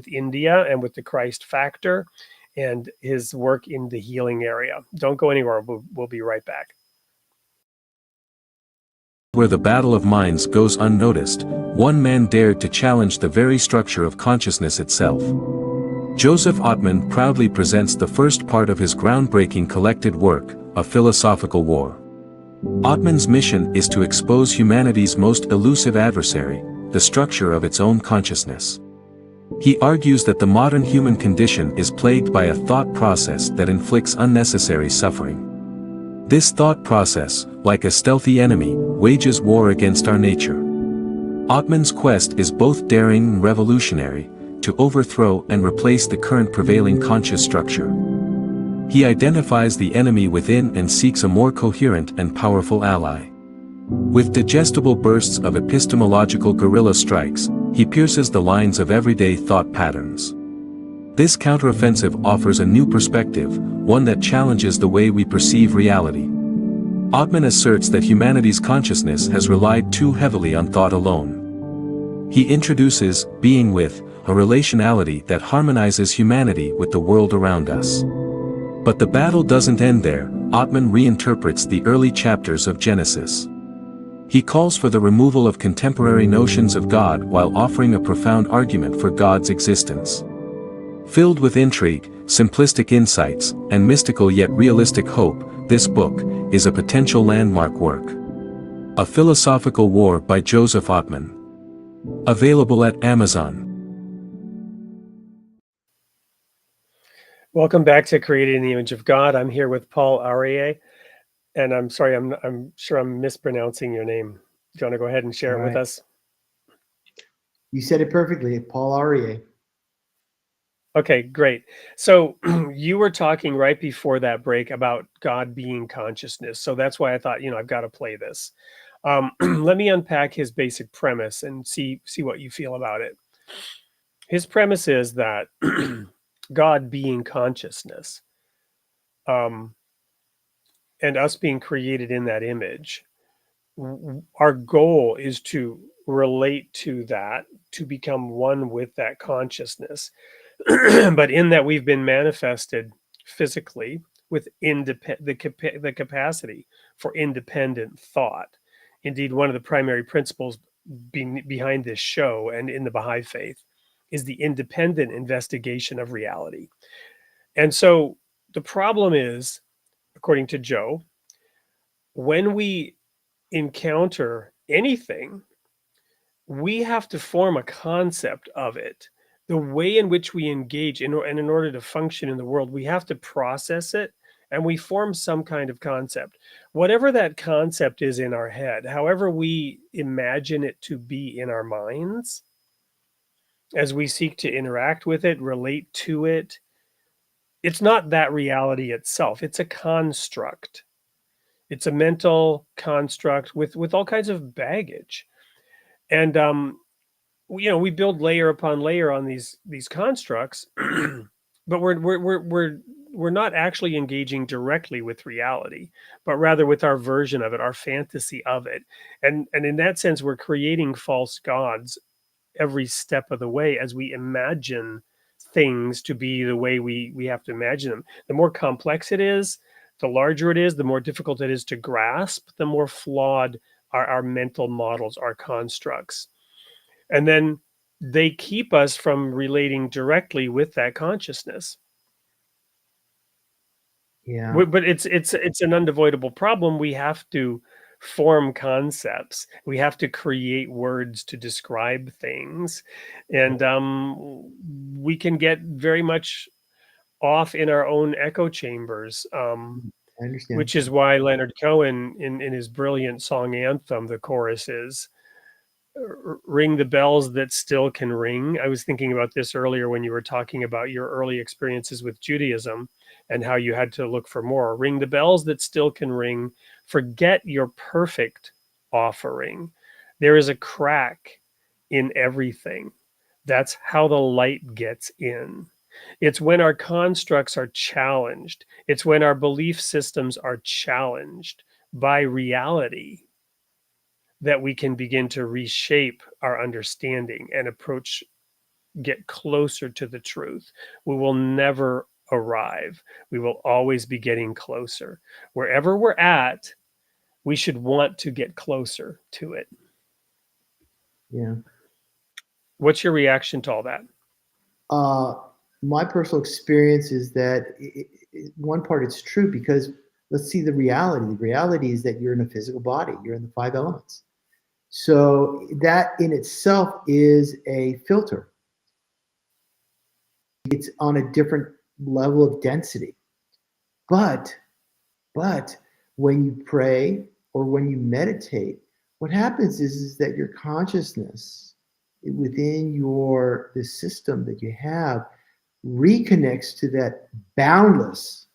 India and with the Christ factor and his work in the healing area. Don't go anywhere. We'll be right back. Where the battle of minds goes unnoticed, one man dared to challenge the very structure of consciousness itself. Joseph Atman proudly presents the first part of his groundbreaking collected work, A Philosophical War. Atman's mission is to expose humanity's most elusive adversary, the structure of its own consciousness. He argues that the modern human condition is plagued by a thought process that inflicts unnecessary suffering. This thought process, like a stealthy enemy, wages war against our nature. Atman's quest is both daring and revolutionary, to overthrow and replace the current prevailing conscious structure. He identifies the enemy within and seeks a more coherent and powerful ally. With digestible bursts of epistemological guerrilla strikes, he pierces the lines of everyday thought patterns. This counteroffensive offers a new perspective, one that challenges the way we perceive reality. Ottman asserts that humanity's consciousness has relied too heavily on thought alone. He introduces being with, a relationality that harmonizes humanity with the world around us. But the battle doesn't end there. Ottman reinterprets the early chapters of Genesis. He calls for the removal of contemporary notions of God while offering a profound argument for God's existence. Filled with intrigue, simplistic insights, and mystical yet realistic hope, this book is a potential landmark work. A Philosophical War by Joseph Ottman. Available at Amazon. Welcome back to Created in the Image of God. I'm here with Paul Aryeh, and I'm sorry, I'm sure I'm mispronouncing your name. Do you want to go ahead and share All it with right. us? You said it perfectly, Paul Aryeh. Okay, great. So you were talking right before that break about God being consciousness. So that's why I thought, I've got to play this. Let me unpack his basic premise and see what you feel about it. His premise is that God being consciousness, and us being created in that image, our goal is to relate to that, to become one with that consciousness. But in that, we've been manifested physically with the capacity for independent thought. Indeed, one of the primary principles behind this show and in the Baha'i faith is the independent investigation of reality. And so the problem is, according to Joe, when we encounter anything, we have to form a concept of it. The way in which we engage and in order to function in the world, we have to process it, and we form some kind of concept. Whatever that concept is in our head, however we imagine it to be in our minds, as we seek to interact with it, relate to it, it's not that reality itself. It's a construct. It's a mental construct with all kinds of baggage. And we build layer upon layer on these constructs, but we're not actually engaging directly with reality, but rather with our version of it, our fantasy of it. And in that sense, we're creating false gods every step of the way as we imagine things to be the way we have to imagine them. The more complex it is, the larger it is, the more difficult it is to grasp, the more flawed our mental models, our constructs. And then they keep us from relating directly with that consciousness. Yeah. But it's an unavoidable problem. We have to form concepts. We have to create words to describe things, and we can get very much off in our own echo chambers. I understand. Which is why Leonard Cohen, in his brilliant song anthem, the chorus is, ring the bells that still can ring. I was thinking about this earlier when you were talking about your early experiences with Judaism and how you had to look for more. Ring the bells that still can ring. Forget your perfect offering. There is a crack in everything. That's how the light gets in. It's when our constructs are challenged. It's when our belief systems are challenged by reality that we can begin to reshape our understanding and get closer to the truth. We will never arrive. We will always be getting closer. Wherever we're at, we should want to get closer to it. Yeah. What's your reaction to all that? My personal experience is that one part it's true, because let's see the reality. The reality is that you're in a physical body. You're in the 5 elements. So that in itself is a filter. It's on a different level of density. But when you pray or when you meditate, what happens is that your consciousness within the system that you have reconnects to that boundless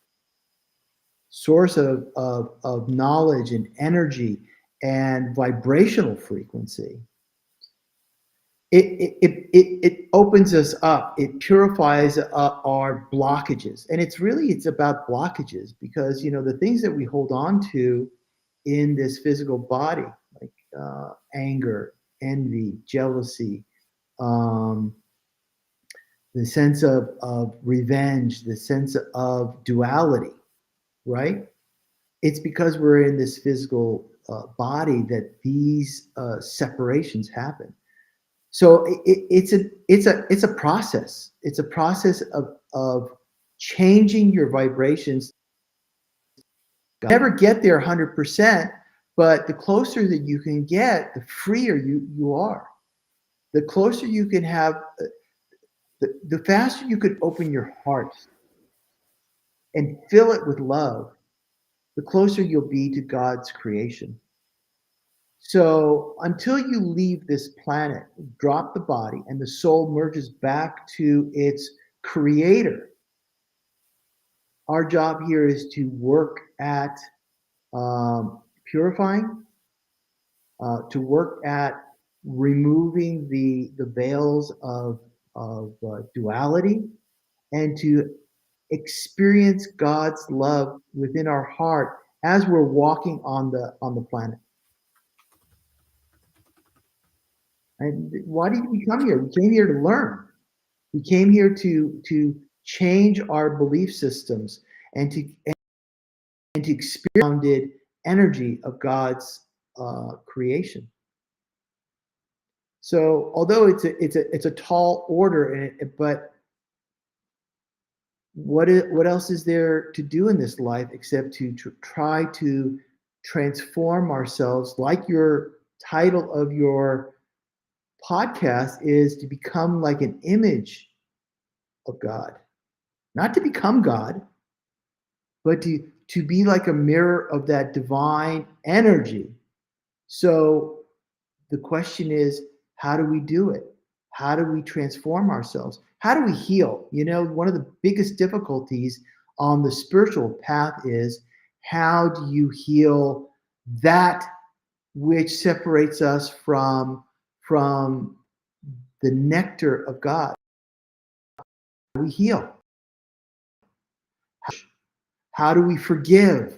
source of knowledge and energy and vibrational frequency. it opens us up. It purifies our blockages, and it's about blockages, because the things that we hold on to in this physical body, like anger, envy, jealousy, um, the sense of revenge, the sense of duality, right? It's because we're in this physical body that these separations happen. So it's a process. It's a process of changing your vibrations. You never get there 100%, but the closer that you can get, the freer you are. The closer you can have, the faster you could open your heart and fill it with love, the closer you'll be to God's creation. So until you leave this planet, drop the body, and the soul merges back to its creator, our job here is to work at purifying, to work at removing the veils of duality, and to experience God's love within our heart as we're walking on the planet. And why did we come here? We came here to learn. We came here to change our belief systems and to experience the energy of God's creation. So, although it's a tall order, but what else is there to do in this life except to try to transform ourselves, like your title of your podcast is, to become like an image of God, not to become God, but to be like a mirror of that divine energy. So the question is, how do we do it? How do we transform ourselves? How do we heal? One of the biggest difficulties on the spiritual path is, how do you heal that which separates us from the nectar of God? How do we heal? How do we forgive?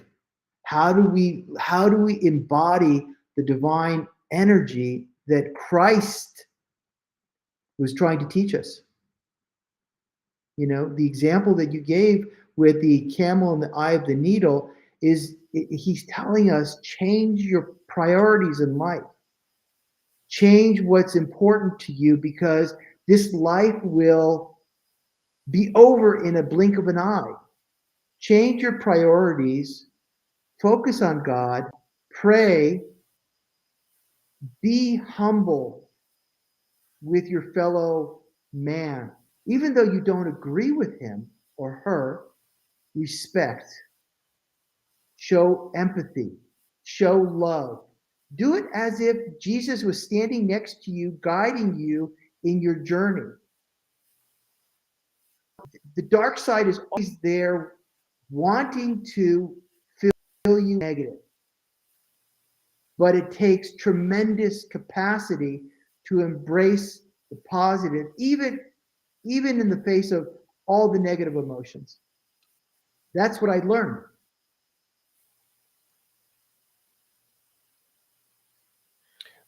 How do we embody the divine energy that Christ was trying to teach us? The example that you gave with the camel in the eye of the needle is, he's telling us, change your priorities in life. Change what's important to you, because this life will be over in a blink of an eye. Change your priorities, focus on God, pray, be humble with your fellow man. Even though you don't agree with him or her, respect, show empathy, show love. Do it as if Jesus was standing next to you, guiding you in your journey. The dark side is always there, wanting to feel you negative. But it takes tremendous capacity to embrace the positive, even in the face of all the negative emotions. That's what I learned.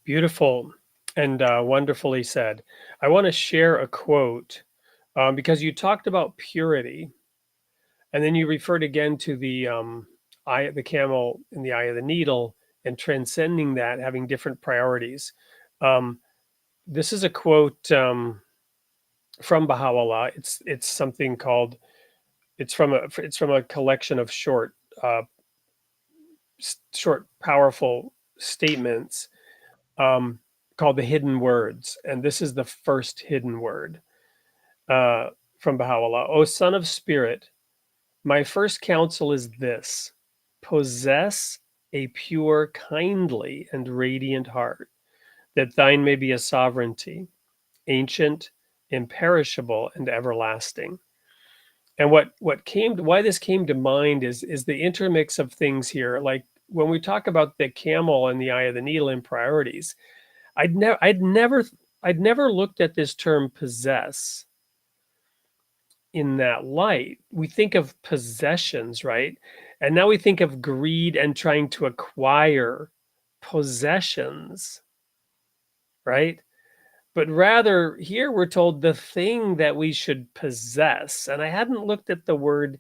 Beautiful and wonderfully said. I want to share a quote because you talked about purity, and then you referred again to the the camel in the eye of the needle, and transcending that, having different priorities. This is a quote from Baha'u'llah. It's something called. It's from a collection of short, powerful statements called the hidden words, and this is the first hidden word from Baha'u'llah. O son of spirit, my first counsel is this: possess a pure, kindly, and radiant heart, that thine may be a sovereignty, ancient, imperishable, and everlasting. And why this came to mind is the intermix of things here. Like when we talk about the camel and the eye of the needle in priorities, I'd never I'd never looked at this term possess in that light. We think of possessions, right? And now we think of greed and trying to acquire possessions, right? But rather, here we're told the thing that we should possess. And I hadn't looked at the word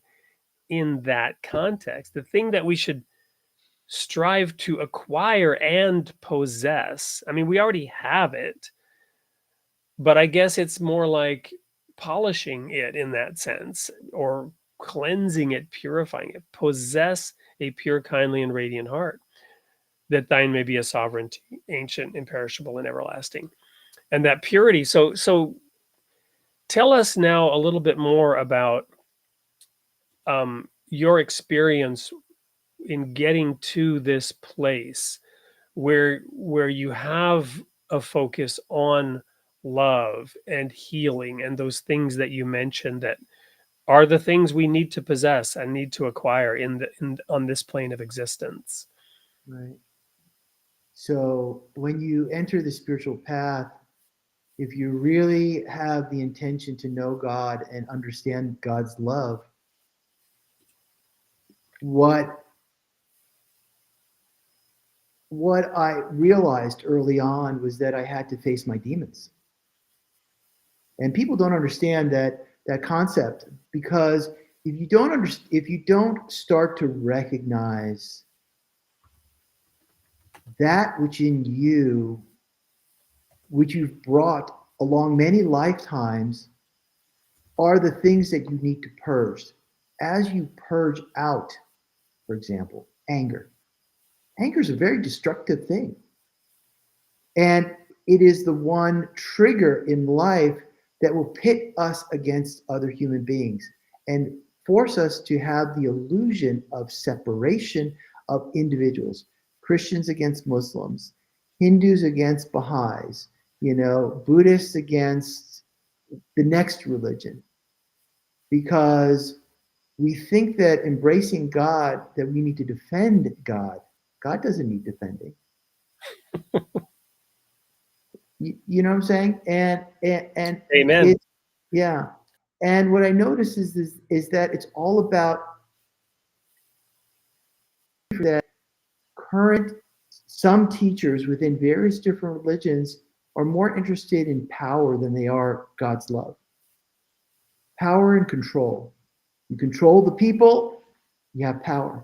in that context. The thing that we should strive to acquire and possess. I mean, we already have it, but I guess it's more like polishing it in that sense, or cleansing it, purifying it. Possess a pure, kindly, and radiant heart, that thine may be a sovereignty, ancient, imperishable, and everlasting. And that purity. So tell us now a little bit more about your experience in getting to this place where you have a focus on love and healing and those things that you mentioned that are the things we need to possess and need to acquire on this plane of existence. Right. So when you enter the spiritual path, if you really have the intention to know God and understand God's love, what I realized early on was that I had to face my demons. And people don't understand that concept, because if you don't start to recognize that which in you, which you've brought along many lifetimes, are the things that you need to purge. As you purge out, for example, anger. Anger is a very destructive thing. And it is the one trigger in life that will pit us against other human beings and force us to have the illusion of separation of individuals. Christians against Muslims, Hindus against Baha'is, Buddhists against the next religion. Because we think that embracing God, that we need to defend God. God doesn't need defending. You know what I'm saying? And Amen. Yeah. And what I notice is that it's all about that some teachers within various different religions are more interested in power than they are God's love. Power and control. You control the people, you have power.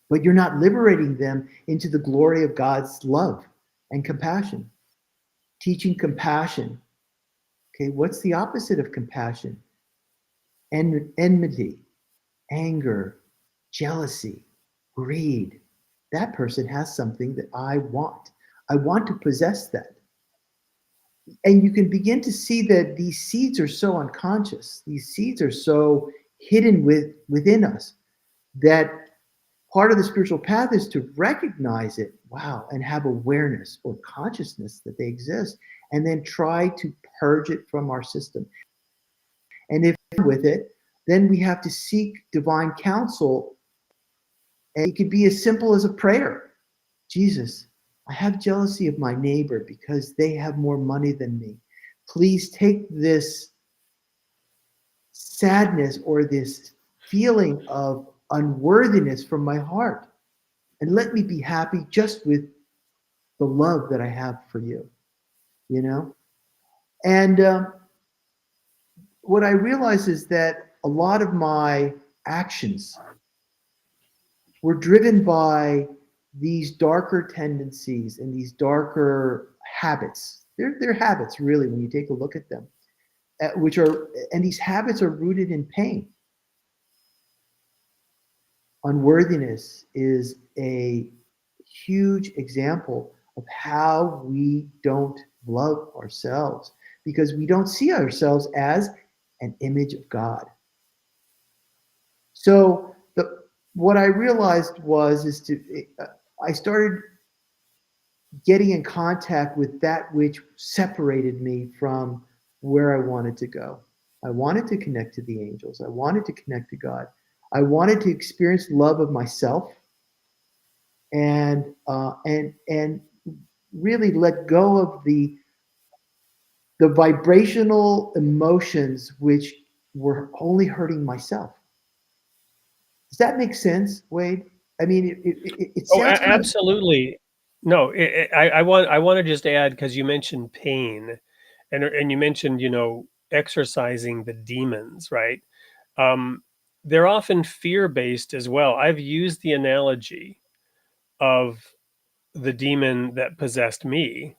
But you're not liberating them into the glory of God's love and compassion. Teaching compassion. Okay, what's the opposite of compassion? Enmity, anger, jealousy, greed. That person has something that I want. I want to possess that. And you can begin to see that these seeds are so unconscious. These seeds are so hidden within us that part of the spiritual path is to recognize it, wow, and have awareness or consciousness that they exist, and then try to purge it from our system. And if with it, then we have to seek divine counsel. And it could be as simple as a prayer. Jesus, I have jealousy of my neighbor because they have more money than me. Please take this sadness or this feeling of unworthiness from my heart, and let me be happy just with the love that I have for you, And what I realized is that a lot of my actions were driven by these darker tendencies and these darker habits. They're habits, really, when you take a look at them, and these habits are rooted in pain. Unworthiness is a huge example of how we don't love ourselves, because we don't see ourselves as an image of God. So what I realized I started getting in contact with that which separated me from where I wanted to go. I wanted to connect to the angels. I wanted to connect to God. I wanted to experience love of myself, and really let go of the the vibrational emotions which were only hurting myself. Does that make sense, Wade? I mean, it Oh, sounds kind of absolutely. No, I want to just add, because you mentioned pain, and you mentioned, exercising the demons, right? Um, they're often fear-based as well. I've used the analogy of the demon that possessed me,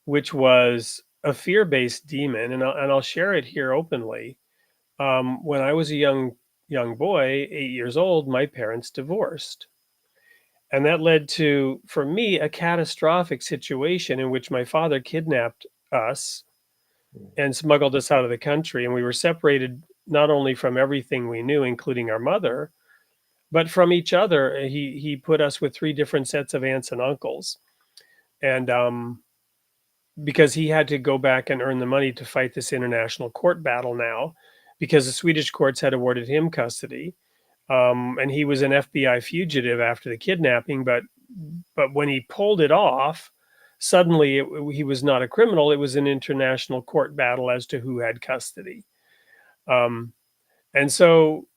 which was a fear-based demon, and I'll share it here openly. When I was a young boy, 8 years old, my parents divorced. And that led to, for me, a catastrophic situation in which my father kidnapped us and smuggled us out of the country. And we were separated not only from everything we knew, including our mother, but from each other. He put us with three different sets of aunts and uncles. And because he had to go back and earn the money to fight this international court battle now, because the Swedish courts had awarded him custody. And he was an FBI fugitive after the kidnapping, but when he pulled it off, suddenly he was not a criminal. It was an international court battle as to who had custody. Um, and so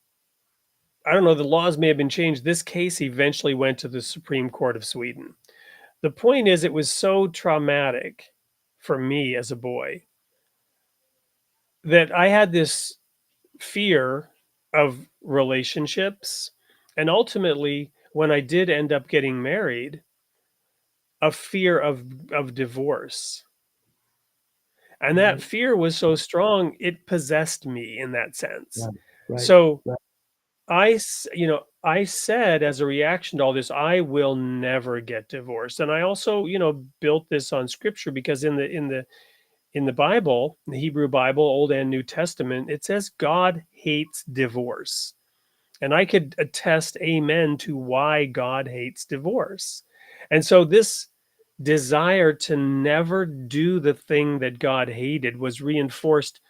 I don't know, the laws may have been changed. This case eventually went to the Supreme Court of Sweden. The point is, it was so traumatic for me as a boy that I had this fear of relationships. And ultimately, when I did end up getting married, a fear of divorce. And that fear was so strong, it possessed me in that sense. right, right, So right. I said, as a reaction to all this, I will never get divorced. And I also, built this on scripture, because in the Bible, the Hebrew Bible, Old and New Testament, it says God hates divorce. And I could attest amen to why God hates divorce. And so this desire to never do the thing that God hated was reinforced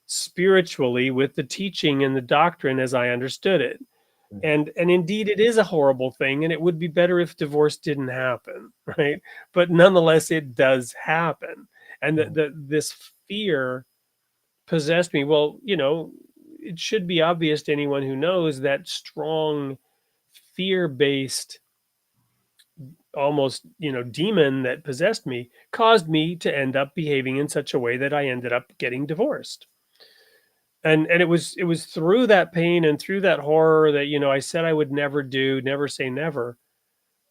spiritually with the teaching and the doctrine as I understood it. And indeed, it is a horrible thing, and it would be better if divorce didn't happen, right? But nonetheless, it does happen. And this fear possessed me. Well, it should be obvious to anyone who knows that strong fear-based, almost, demon that possessed me caused me to end up behaving in such a way that I ended up getting divorced. And it was through that pain and through that horror that, I said I would never say never,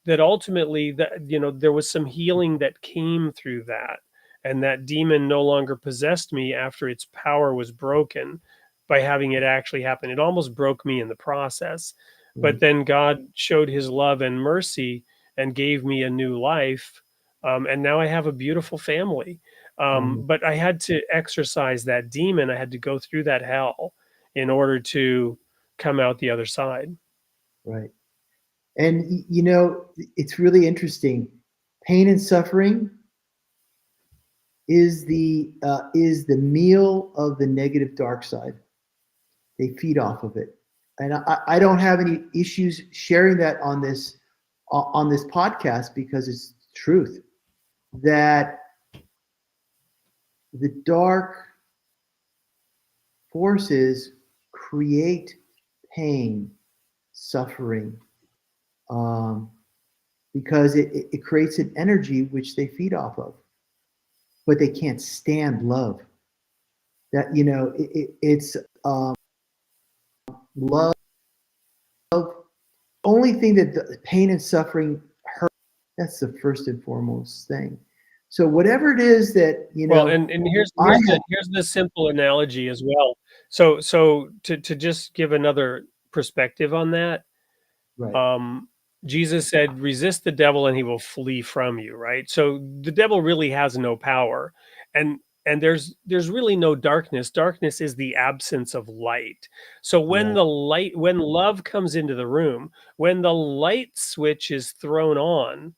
that ultimately, that there was some healing that came through that, and that demon no longer possessed me after its power was broken by having it actually happen. It almost broke me in the process, but then God showed his love and mercy and gave me a new life, and now I have a beautiful family. But I had to exercise that demon. I had to go through that hell in order to come out the other side. Right. And it's really interesting. Pain and suffering is the meal of the negative dark side. They feed off of it, and I don't have any issues sharing that on this podcast, because it's truth that the dark forces create pain, suffering, because it creates an energy which they feed off of, but they can't stand love. That it's love. Only thing that the pain and suffering hurt. That's the first and foremost thing. So whatever it is that Well, and here's I here's the have, here's the simple analogy as well. So to just give another perspective on that, right, um, Jesus said, "Resist the devil, and he will flee from you." Right. So the devil really has no power, and there's really no darkness. Darkness is the absence of light. So right, when love comes into the room, when the light switch is thrown on,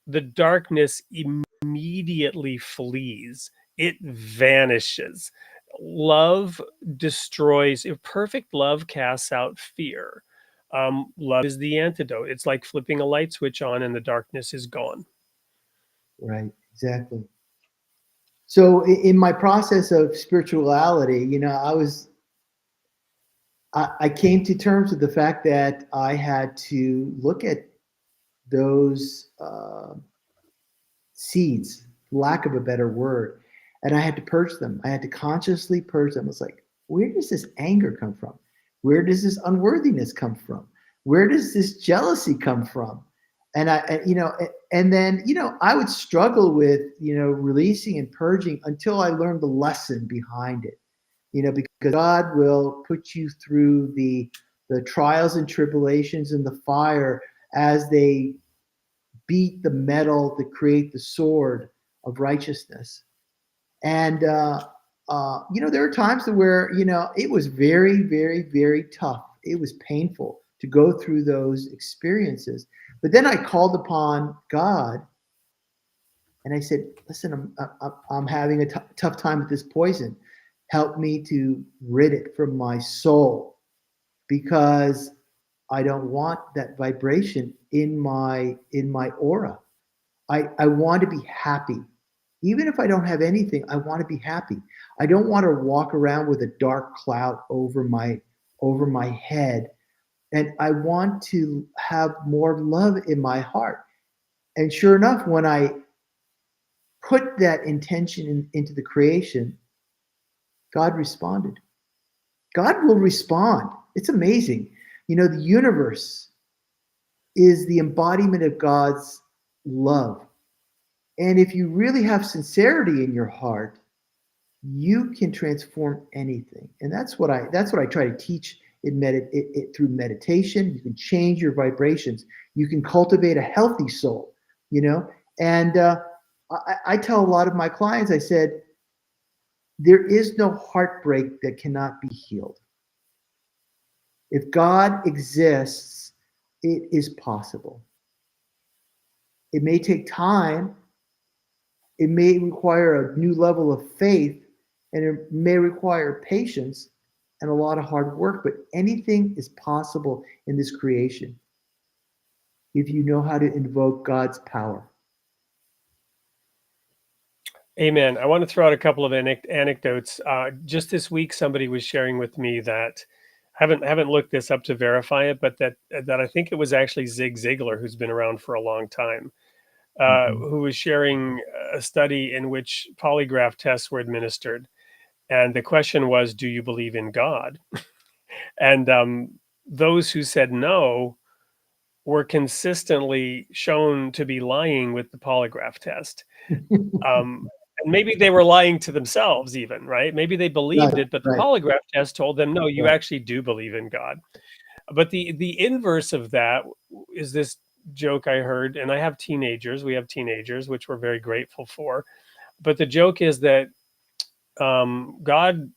the darkness immediately flees. It vanishes. Love destroys. If perfect love casts out fear. Love is the antidote. It's like flipping a light switch on and the darkness is gone. right, exactly. So in my process of spirituality, I came to terms with the fact that I had to look at those seeds, lack of a better word, and I had to purge them. I had to consciously purge them. It's like, where does this anger come from? Where does this unworthiness come from? Where does this jealousy come from? And then I would struggle with releasing and purging until I learned the lesson behind it. Because God will put you through the trials and tribulations and the fire as they beat the metal to create the sword of righteousness. And there are times where it was very, very, very tough. It was painful to go through those experiences. But then I called upon God, and I said, "Listen, I'm having a tough time with this poison. Help me to rid it from my soul, because I don't want that vibration in my aura. I want to be happy. Even if I don't have anything, I want to be happy. I don't want to walk around with a dark cloud over my head. And I want to have more love in my heart." And sure enough, when I put that intention into the creation, God responded. God will respond. It's amazing. The universe is the embodiment of God's love. And if you really have sincerity in your heart, you can transform anything. And that's what I try to teach through meditation. You can change your vibrations. You can cultivate a healthy soul, And I tell a lot of my clients, I said, there is no heartbreak that cannot be healed. If God exists, it is possible. It may take time. It may require a new level of faith, and it may require patience and a lot of hard work, but anything is possible in this creation if you know how to invoke God's power. Amen. I want to throw out a couple of anecdotes. Just this week, somebody was sharing with me that haven't looked this up to verify it, but that I think it was actually Zig Ziglar, who's been around for a long time, who was sharing a study in which polygraph tests were administered, and the question was, "Do you believe in God?" And those who said no were consistently shown to be lying with the polygraph test. And maybe they were lying to themselves even, right? Maybe they believed it, but the Right. polygraph test told them, no, you Right. actually do believe in God. But the inverse of that is this joke I heard, and I have teenagers. We have teenagers, which we're very grateful for. But the joke is that God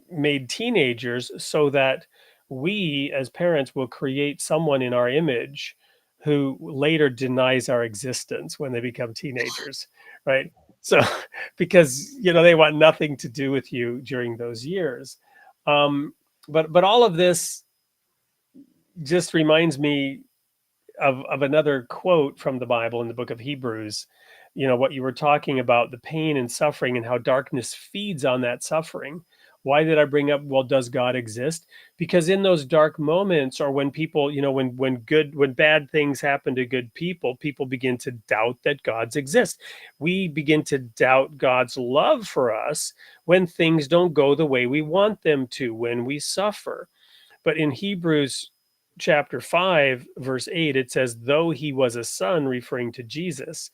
made teenagers so that we as parents will create someone in our image who later denies our existence when they become teenagers, right? So because they want nothing to do with you during those years. But all of this just reminds me of another quote from the Bible in the book of Hebrews. What you were talking about, the pain and suffering and how darkness feeds on that suffering. Why did I bring up, well, does God exist? Because in those dark moments, or when people, when bad things happen to good people, people begin to doubt that God's exist. We begin to doubt God's love for us when things don't go the way we want them to, when we suffer. But in Hebrews chapter 5, verse 8, it says, though he was a son, referring to Jesus,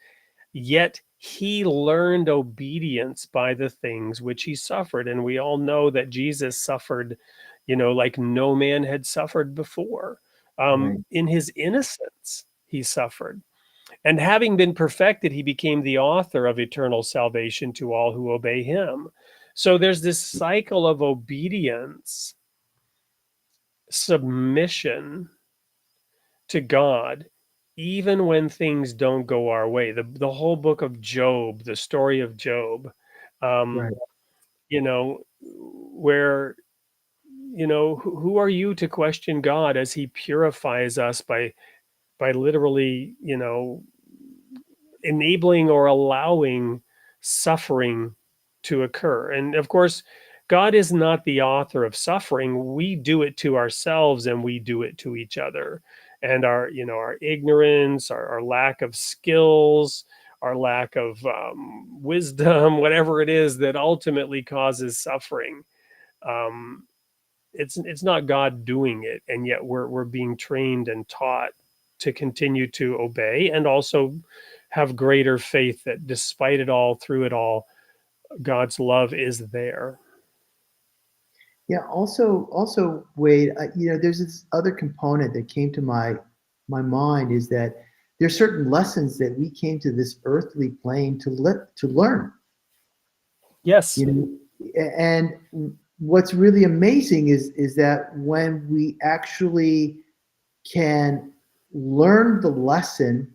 yet he learned obedience by the things which he suffered. And we all know that Jesus suffered, like no man had suffered before. Right. In his innocence, he suffered. And having been perfected, he became the author of eternal salvation to all who obey him. So there's this cycle of obedience, submission to God, even when things don't go our way. The whole book of Job, the story of Job, Right. where, who are you to question God as he purifies us by literally, enabling or allowing suffering to occur. And of course, God is not the author of suffering. We do it to ourselves and we do it to each other. And our ignorance, our lack of skills, our lack of wisdom, whatever it is that ultimately causes suffering. Um, it's not God doing it, and yet we're being trained and taught to continue to obey and also have greater faith that despite it all, through it all, God's love is there. Yeah. Also, Wade, there's this other component that came to my mind is that there's certain lessons that we came to this earthly plane to learn. Yes. And what's really amazing is that when we actually can learn the lesson,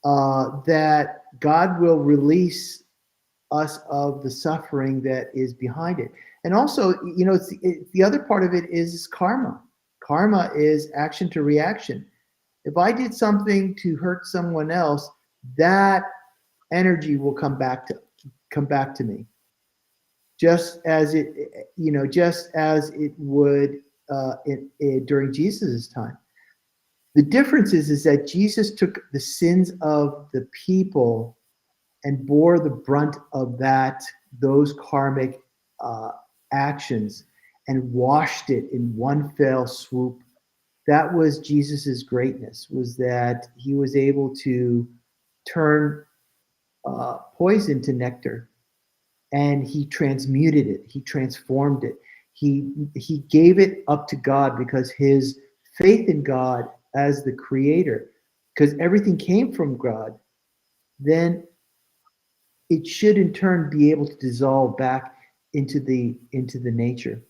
that God will release us of the suffering that is behind it. And also, it's the other part of it is karma. Karma is action to reaction. If I did something to hurt someone else, that energy will come back to me, just as it would during Jesus' time. The difference is that Jesus took the sins of the people and bore the brunt of those karmic actions and washed it in one fell swoop. That was Jesus's greatness, was that he was able to turn poison to nectar, and he transmuted it, he transformed it, he gave it up to God because his faith in God as the creator, because everything came from God, then it should in turn be able to dissolve back into the nature.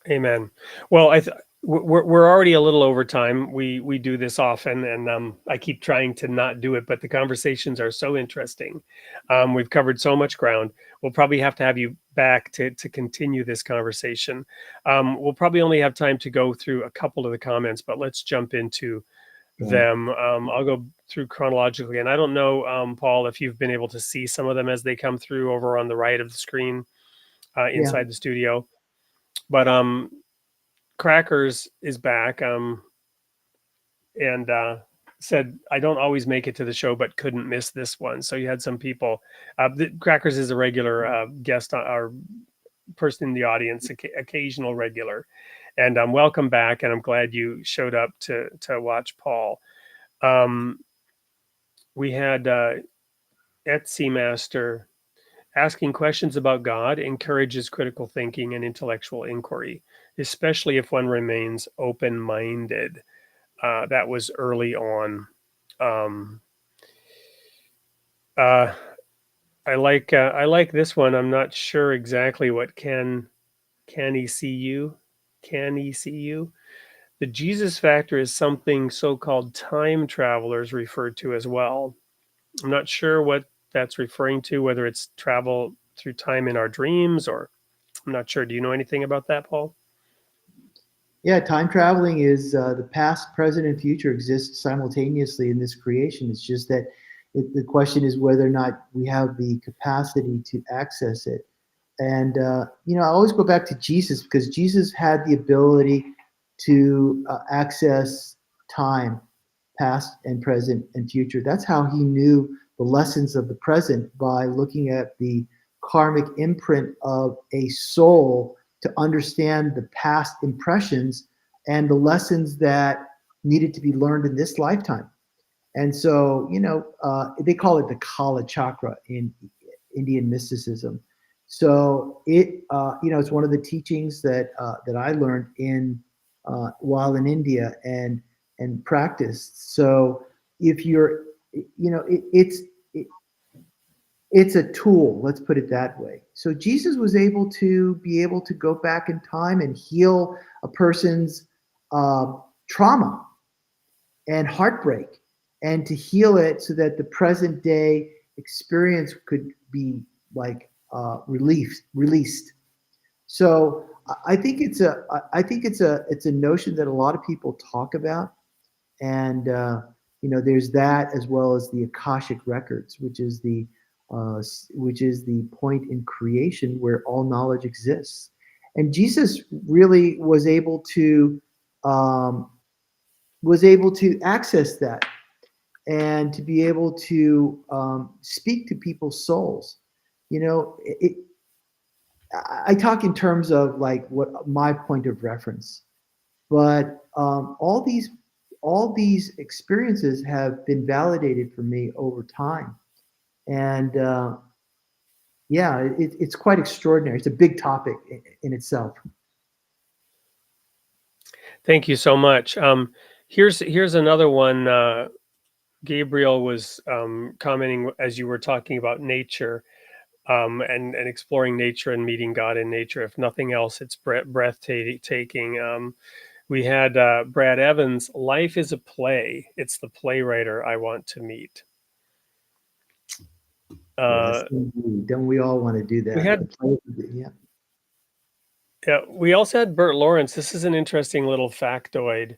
Amen. Well, we're already a little over time. We do this often, and I keep trying to not do it, but the conversations are so interesting. We've covered so much ground. We'll probably have to have you back to continue this conversation. We'll probably only have time to go through a couple of the comments, but let's jump into them. I'll go through chronologically, and I don't know, Paul, if you've been able to see some of them as they come through over on the right of the screen inside the studio. But Crackers is back and said, I don't always make it to the show, but couldn't miss this one. So you had some people. Crackers is a regular guest, our person in the audience, occasional regular. And welcome back. And I'm glad you showed up to watch Paul. We had Etsy Master asking questions about God encourages critical thinking and intellectual inquiry, especially if one remains open-minded. That was early on. I like this one. I'm not sure exactly what can he see you? Can he see you? The Jesus factor is something so-called time travelers referred to as well. I'm not sure what that's referring to, whether it's travel through time in our dreams, or I'm not sure. Do you know anything about that, Paul? Yeah, time traveling is the past, present, and future exist simultaneously in this creation. It's just that the question is whether or not we have the capacity to access it. And, I always go back to Jesus, because Jesus had the ability to access time, past and present and future. That's how he knew the lessons of the present, by looking at the karmic imprint of a soul to understand the past impressions and the lessons that needed to be learned in this lifetime. And so, they call it the Kala chakra in Indian mysticism. So it's one of the teachings that I learned while in India and practiced. So if you're, it's a tool, let's put it that way. So Jesus was able to go back in time and heal a person's trauma and heartbreak, and to heal it so that the present day experience could be like released. So I think it's a notion that a lot of people talk about, and there's that, as well as the Akashic records, which is the point in creation where all knowledge exists. And Jesus really was able to access that, and to be able to speak to people's souls. I talk in terms of like what my point of reference, but all these experiences have been validated for me over time, and yeah, it's quite extraordinary. It's a big topic in itself. Thank you so much. Here's another one. Gabriel was commenting as you were talking about nature, and exploring nature and meeting God in nature. If nothing else, it's breathtaking. We had Brad Evans. Life is a play. It's the playwriter I want to meet. Yes, indeed. Don't we all want to do that? We had, yeah. Yeah, we also had Bert Lawrence. This is an interesting little factoid.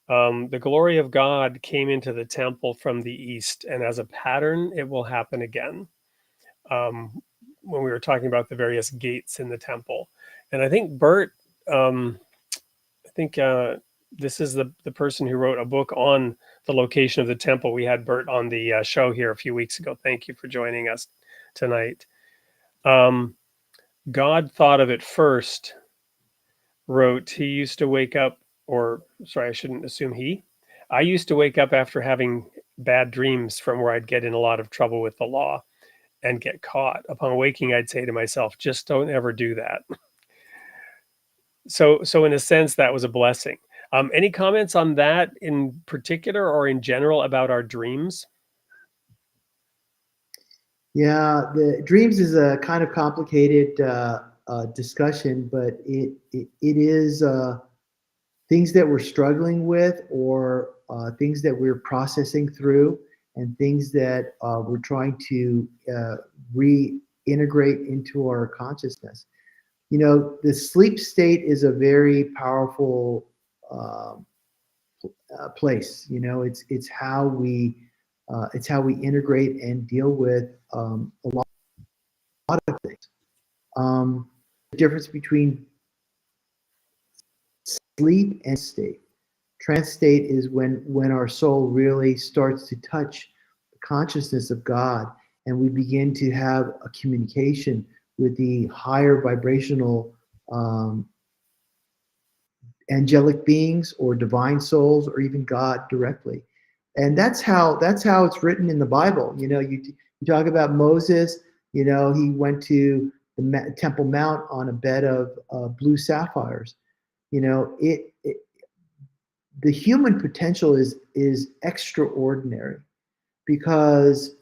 The glory of God came into the temple from the east, and as a pattern, it will happen again. When we were talking about the various gates in the temple, and I think Bert, this is the person who wrote a book on the location of the temple. We had Bert on the show here a few weeks ago. Thank you for joining us tonight. God thought of it first. Wrote, he used to wake up, or sorry, I shouldn't assume he. I used to wake up after having bad dreams from where I'd get in a lot of trouble with the law and get caught. Upon waking, I'd say to myself, just don't ever do that. So in a sense, that was a blessing. Any comments on that in particular or in general about our dreams? Yeah, the dreams is a kind of complicated discussion, but it is things that we're struggling with, or things that we're processing through, and things that we're trying to reintegrate into our consciousness. The sleep state is a very powerful place. It's how we integrate and deal with a lot of things. The difference between sleep and state. Trance state is when our soul really starts to touch the consciousness of God, and we begin to have a communication with the higher vibrational angelic beings, or divine souls, or even God directly. And that's how it's written in the Bible. You talk about Moses. He went to the Temple Mount on a bed of blue sapphires. The human potential is extraordinary, because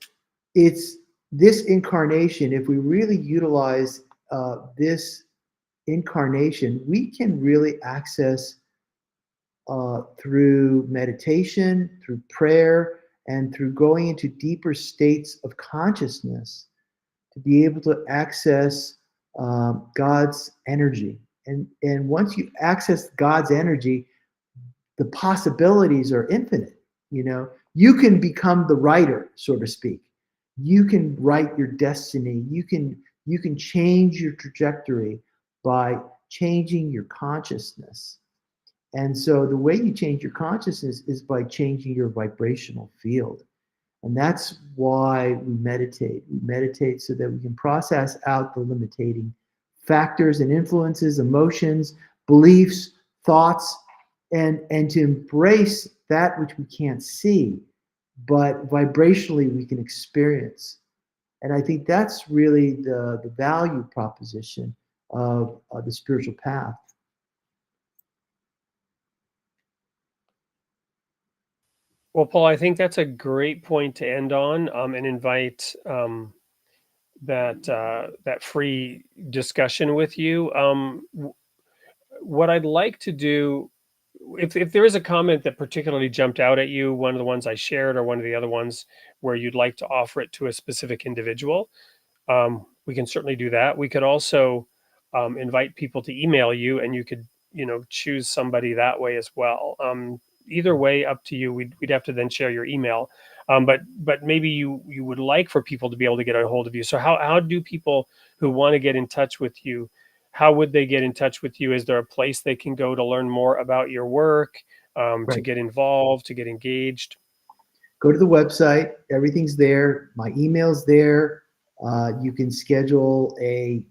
it's this incarnation. If we really utilize this incarnation, we can really access through meditation, through prayer, and through going into deeper states of consciousness, to be able to access God's energy. And once you access God's energy, the possibilities are infinite. You can become the writer, so to speak. You can write your destiny. You can change your trajectory by changing your consciousness. And so the way you change your consciousness is by changing your vibrational field. And that's why we meditate. We meditate so that we can process out the limiting factors and influences, emotions, beliefs, thoughts, and to embrace that which we can't see, but vibrationally we can experience. And I think that's really the value proposition of the spiritual path. Well, Paul, I think that's a great point to end on, and invite that free discussion with you. What I'd like to do, if there is a comment that particularly jumped out at you, one of the ones I shared or one of the other ones where you'd like to offer it to a specific individual, we can certainly do that. We could also invite people to email you, and you could choose somebody that way as well. either way, up to you. We'd have to then share your email. But maybe you would like for people to be able to get a hold of you. So how do people who want to get in touch with you, how would they get in touch with you? Is there a place they can go to learn more about your work, to Right. get involved, to get engaged? Go to the website. Everything's there. My email's there. You can schedule a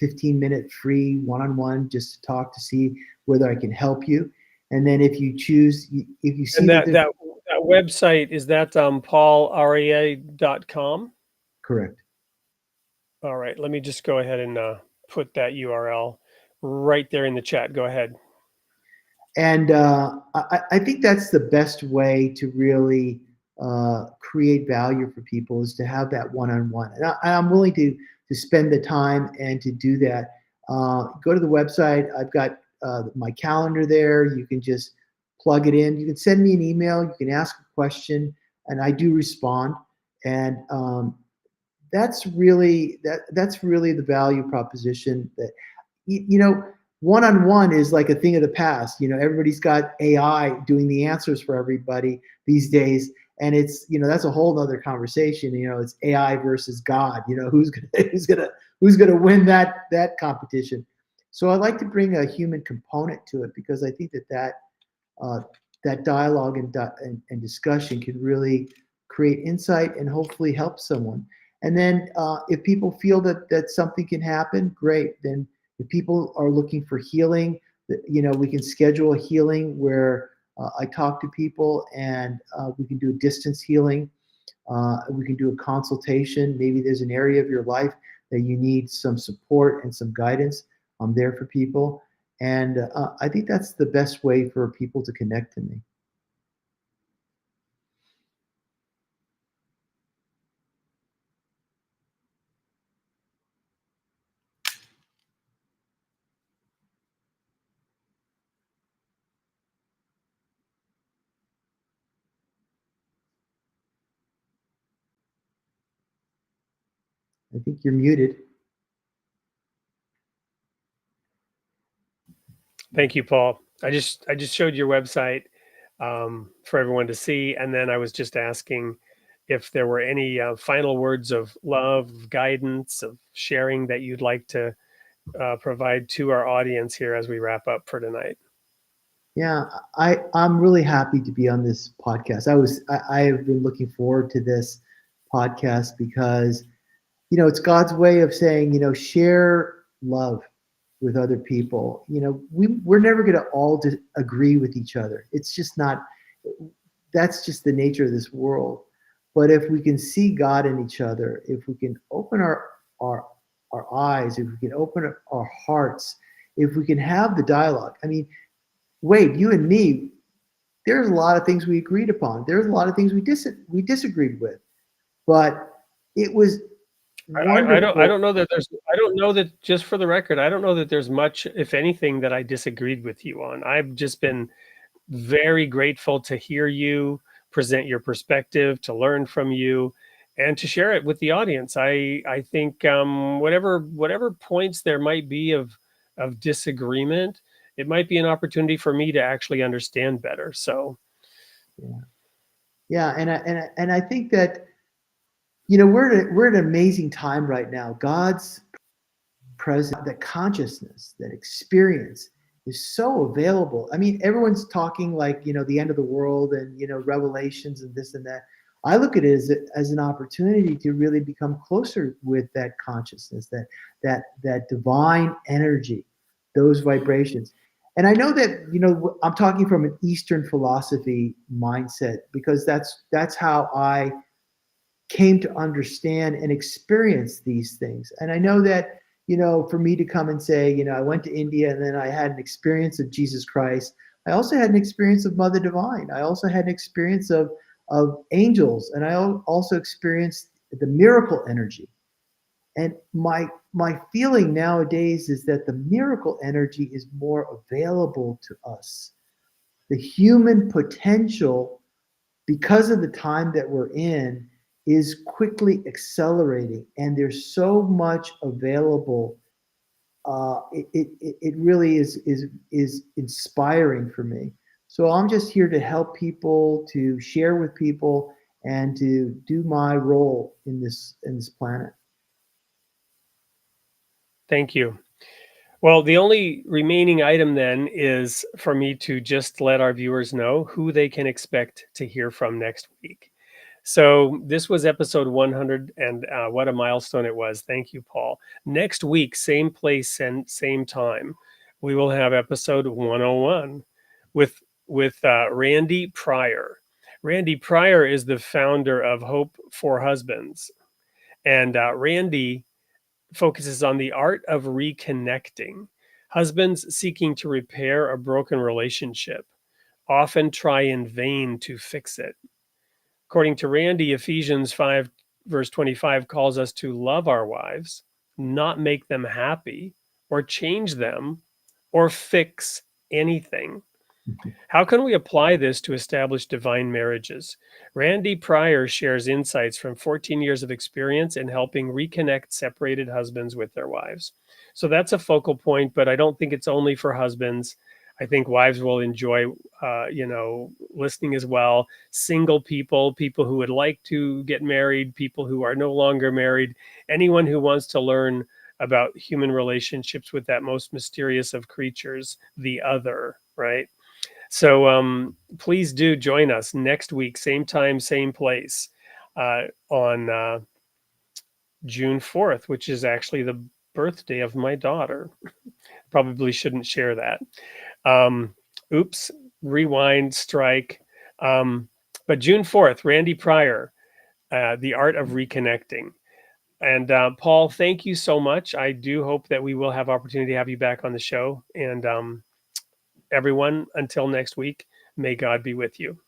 15-minute free one-on-one just to talk to see whether I can help you. And then if you choose, if you see And that, that website, is that paularyeh.com? correct. All right, let me just go ahead and put that URL right there in the chat. Go ahead. And I think that's the best way to really create value for people, is to have that one-on-one. And I'm willing to spend the time and to do that. Go to the website. I've got my calendar there. You can just plug it in. You can send me an email. You can ask a question, and I do respond. And that's really the value proposition. That one-on-one is like a thing of the past. Everybody's got AI doing the answers for everybody these days, and it's that's a whole other conversation. It's AI versus God. Who's gonna win that competition? So I like to bring a human component to it, because I think that dialogue and discussion can really create insight and hopefully help someone. And then if people feel that something can happen, great. Then if people are looking for healing, we can schedule a healing where I talk to people, and we can do a distance healing. We can do a consultation. Maybe there's an area of your life that you need some support and some guidance. I'm there for people. And I think that's the best way for people to connect to me. I think you're muted. Thank you, Paul. I just showed your website for everyone to see, and then I was just asking if there were any final words of love, guidance, of sharing that you'd like to provide to our audience here as we wrap up for tonight. Yeah, I'm really happy to be on this podcast. I have been looking forward to this podcast, because it's God's way of saying, share love with other people. We're never going to all agree with each other. It's just not. That's just the nature of this world. But if we can see God in each other, if we can open our eyes, if we can open up our hearts, if we can have the dialogue. I mean, Wade, you and me, there's a lot of things we agreed upon. There's a lot of things we disagreed with, but it was wonderful. I don't know that, just for the record, I don't know that there's much, if anything, that I disagreed with you on. I've just been very grateful to hear you present your perspective, to learn from you, and to share it with the audience. I think whatever points there might be of disagreement, it might be an opportunity for me to actually understand better. So, yeah, and I think that we're at an amazing time right now. God's presence, that consciousness, that experience is so available. I mean, everyone's talking like the end of the world and revelations and this and that. I look at it as an opportunity to really become closer with that consciousness, that divine energy, those vibrations. And I know that I'm talking from an Eastern philosophy mindset, because that's how I came to understand and experience these things. And I know that for me to come and say, I went to India and then I had an experience of Jesus Christ. I also had an experience of Mother Divine. I also had an experience of angels, and I also experienced the miracle energy. And my feeling nowadays is that the miracle energy is more available to us. The human potential, because of the time that we're in, is quickly accelerating, and there's so much available. It really is inspiring for me. So I'm just here to help people, to share with people, and to do my role in this planet. Thank you. Well, the only remaining item then is for me to just let our viewers know who they can expect to hear from next week. So this was episode 100, and what a milestone it was. Thank you, Paul. Next week, same place and same time, we will have episode 101 with Randy Pryor. Randy Pryor is the founder of Hope for Husbands, and Randy focuses on the art of reconnecting. Husbands seeking to repair a broken relationship often try in vain to fix it. According to Randy, Ephesians 5, verse 25 calls us to love our wives, not make them happy or change them or fix anything. How can we apply this to establish divine marriages? Randy Pryor shares insights from 14 years of experience in helping reconnect separated husbands with their wives. So that's a focal point, but I don't think it's only for husbands. I think wives will enjoy, listening as well. Single people, people who would like to get married, people who are no longer married, anyone who wants to learn about human relationships with that most mysterious of creatures, the other, right? So please do join us next week, same time, same place, on June 4th, which is actually the birthday of my daughter. Probably shouldn't share that. Oops, rewind, strike. But June 4th, Randy Pryor, The Art of Reconnecting. And Paul, thank you so much. I do hope that we will have opportunity to have you back on the show. And everyone, until next week, may God be with you.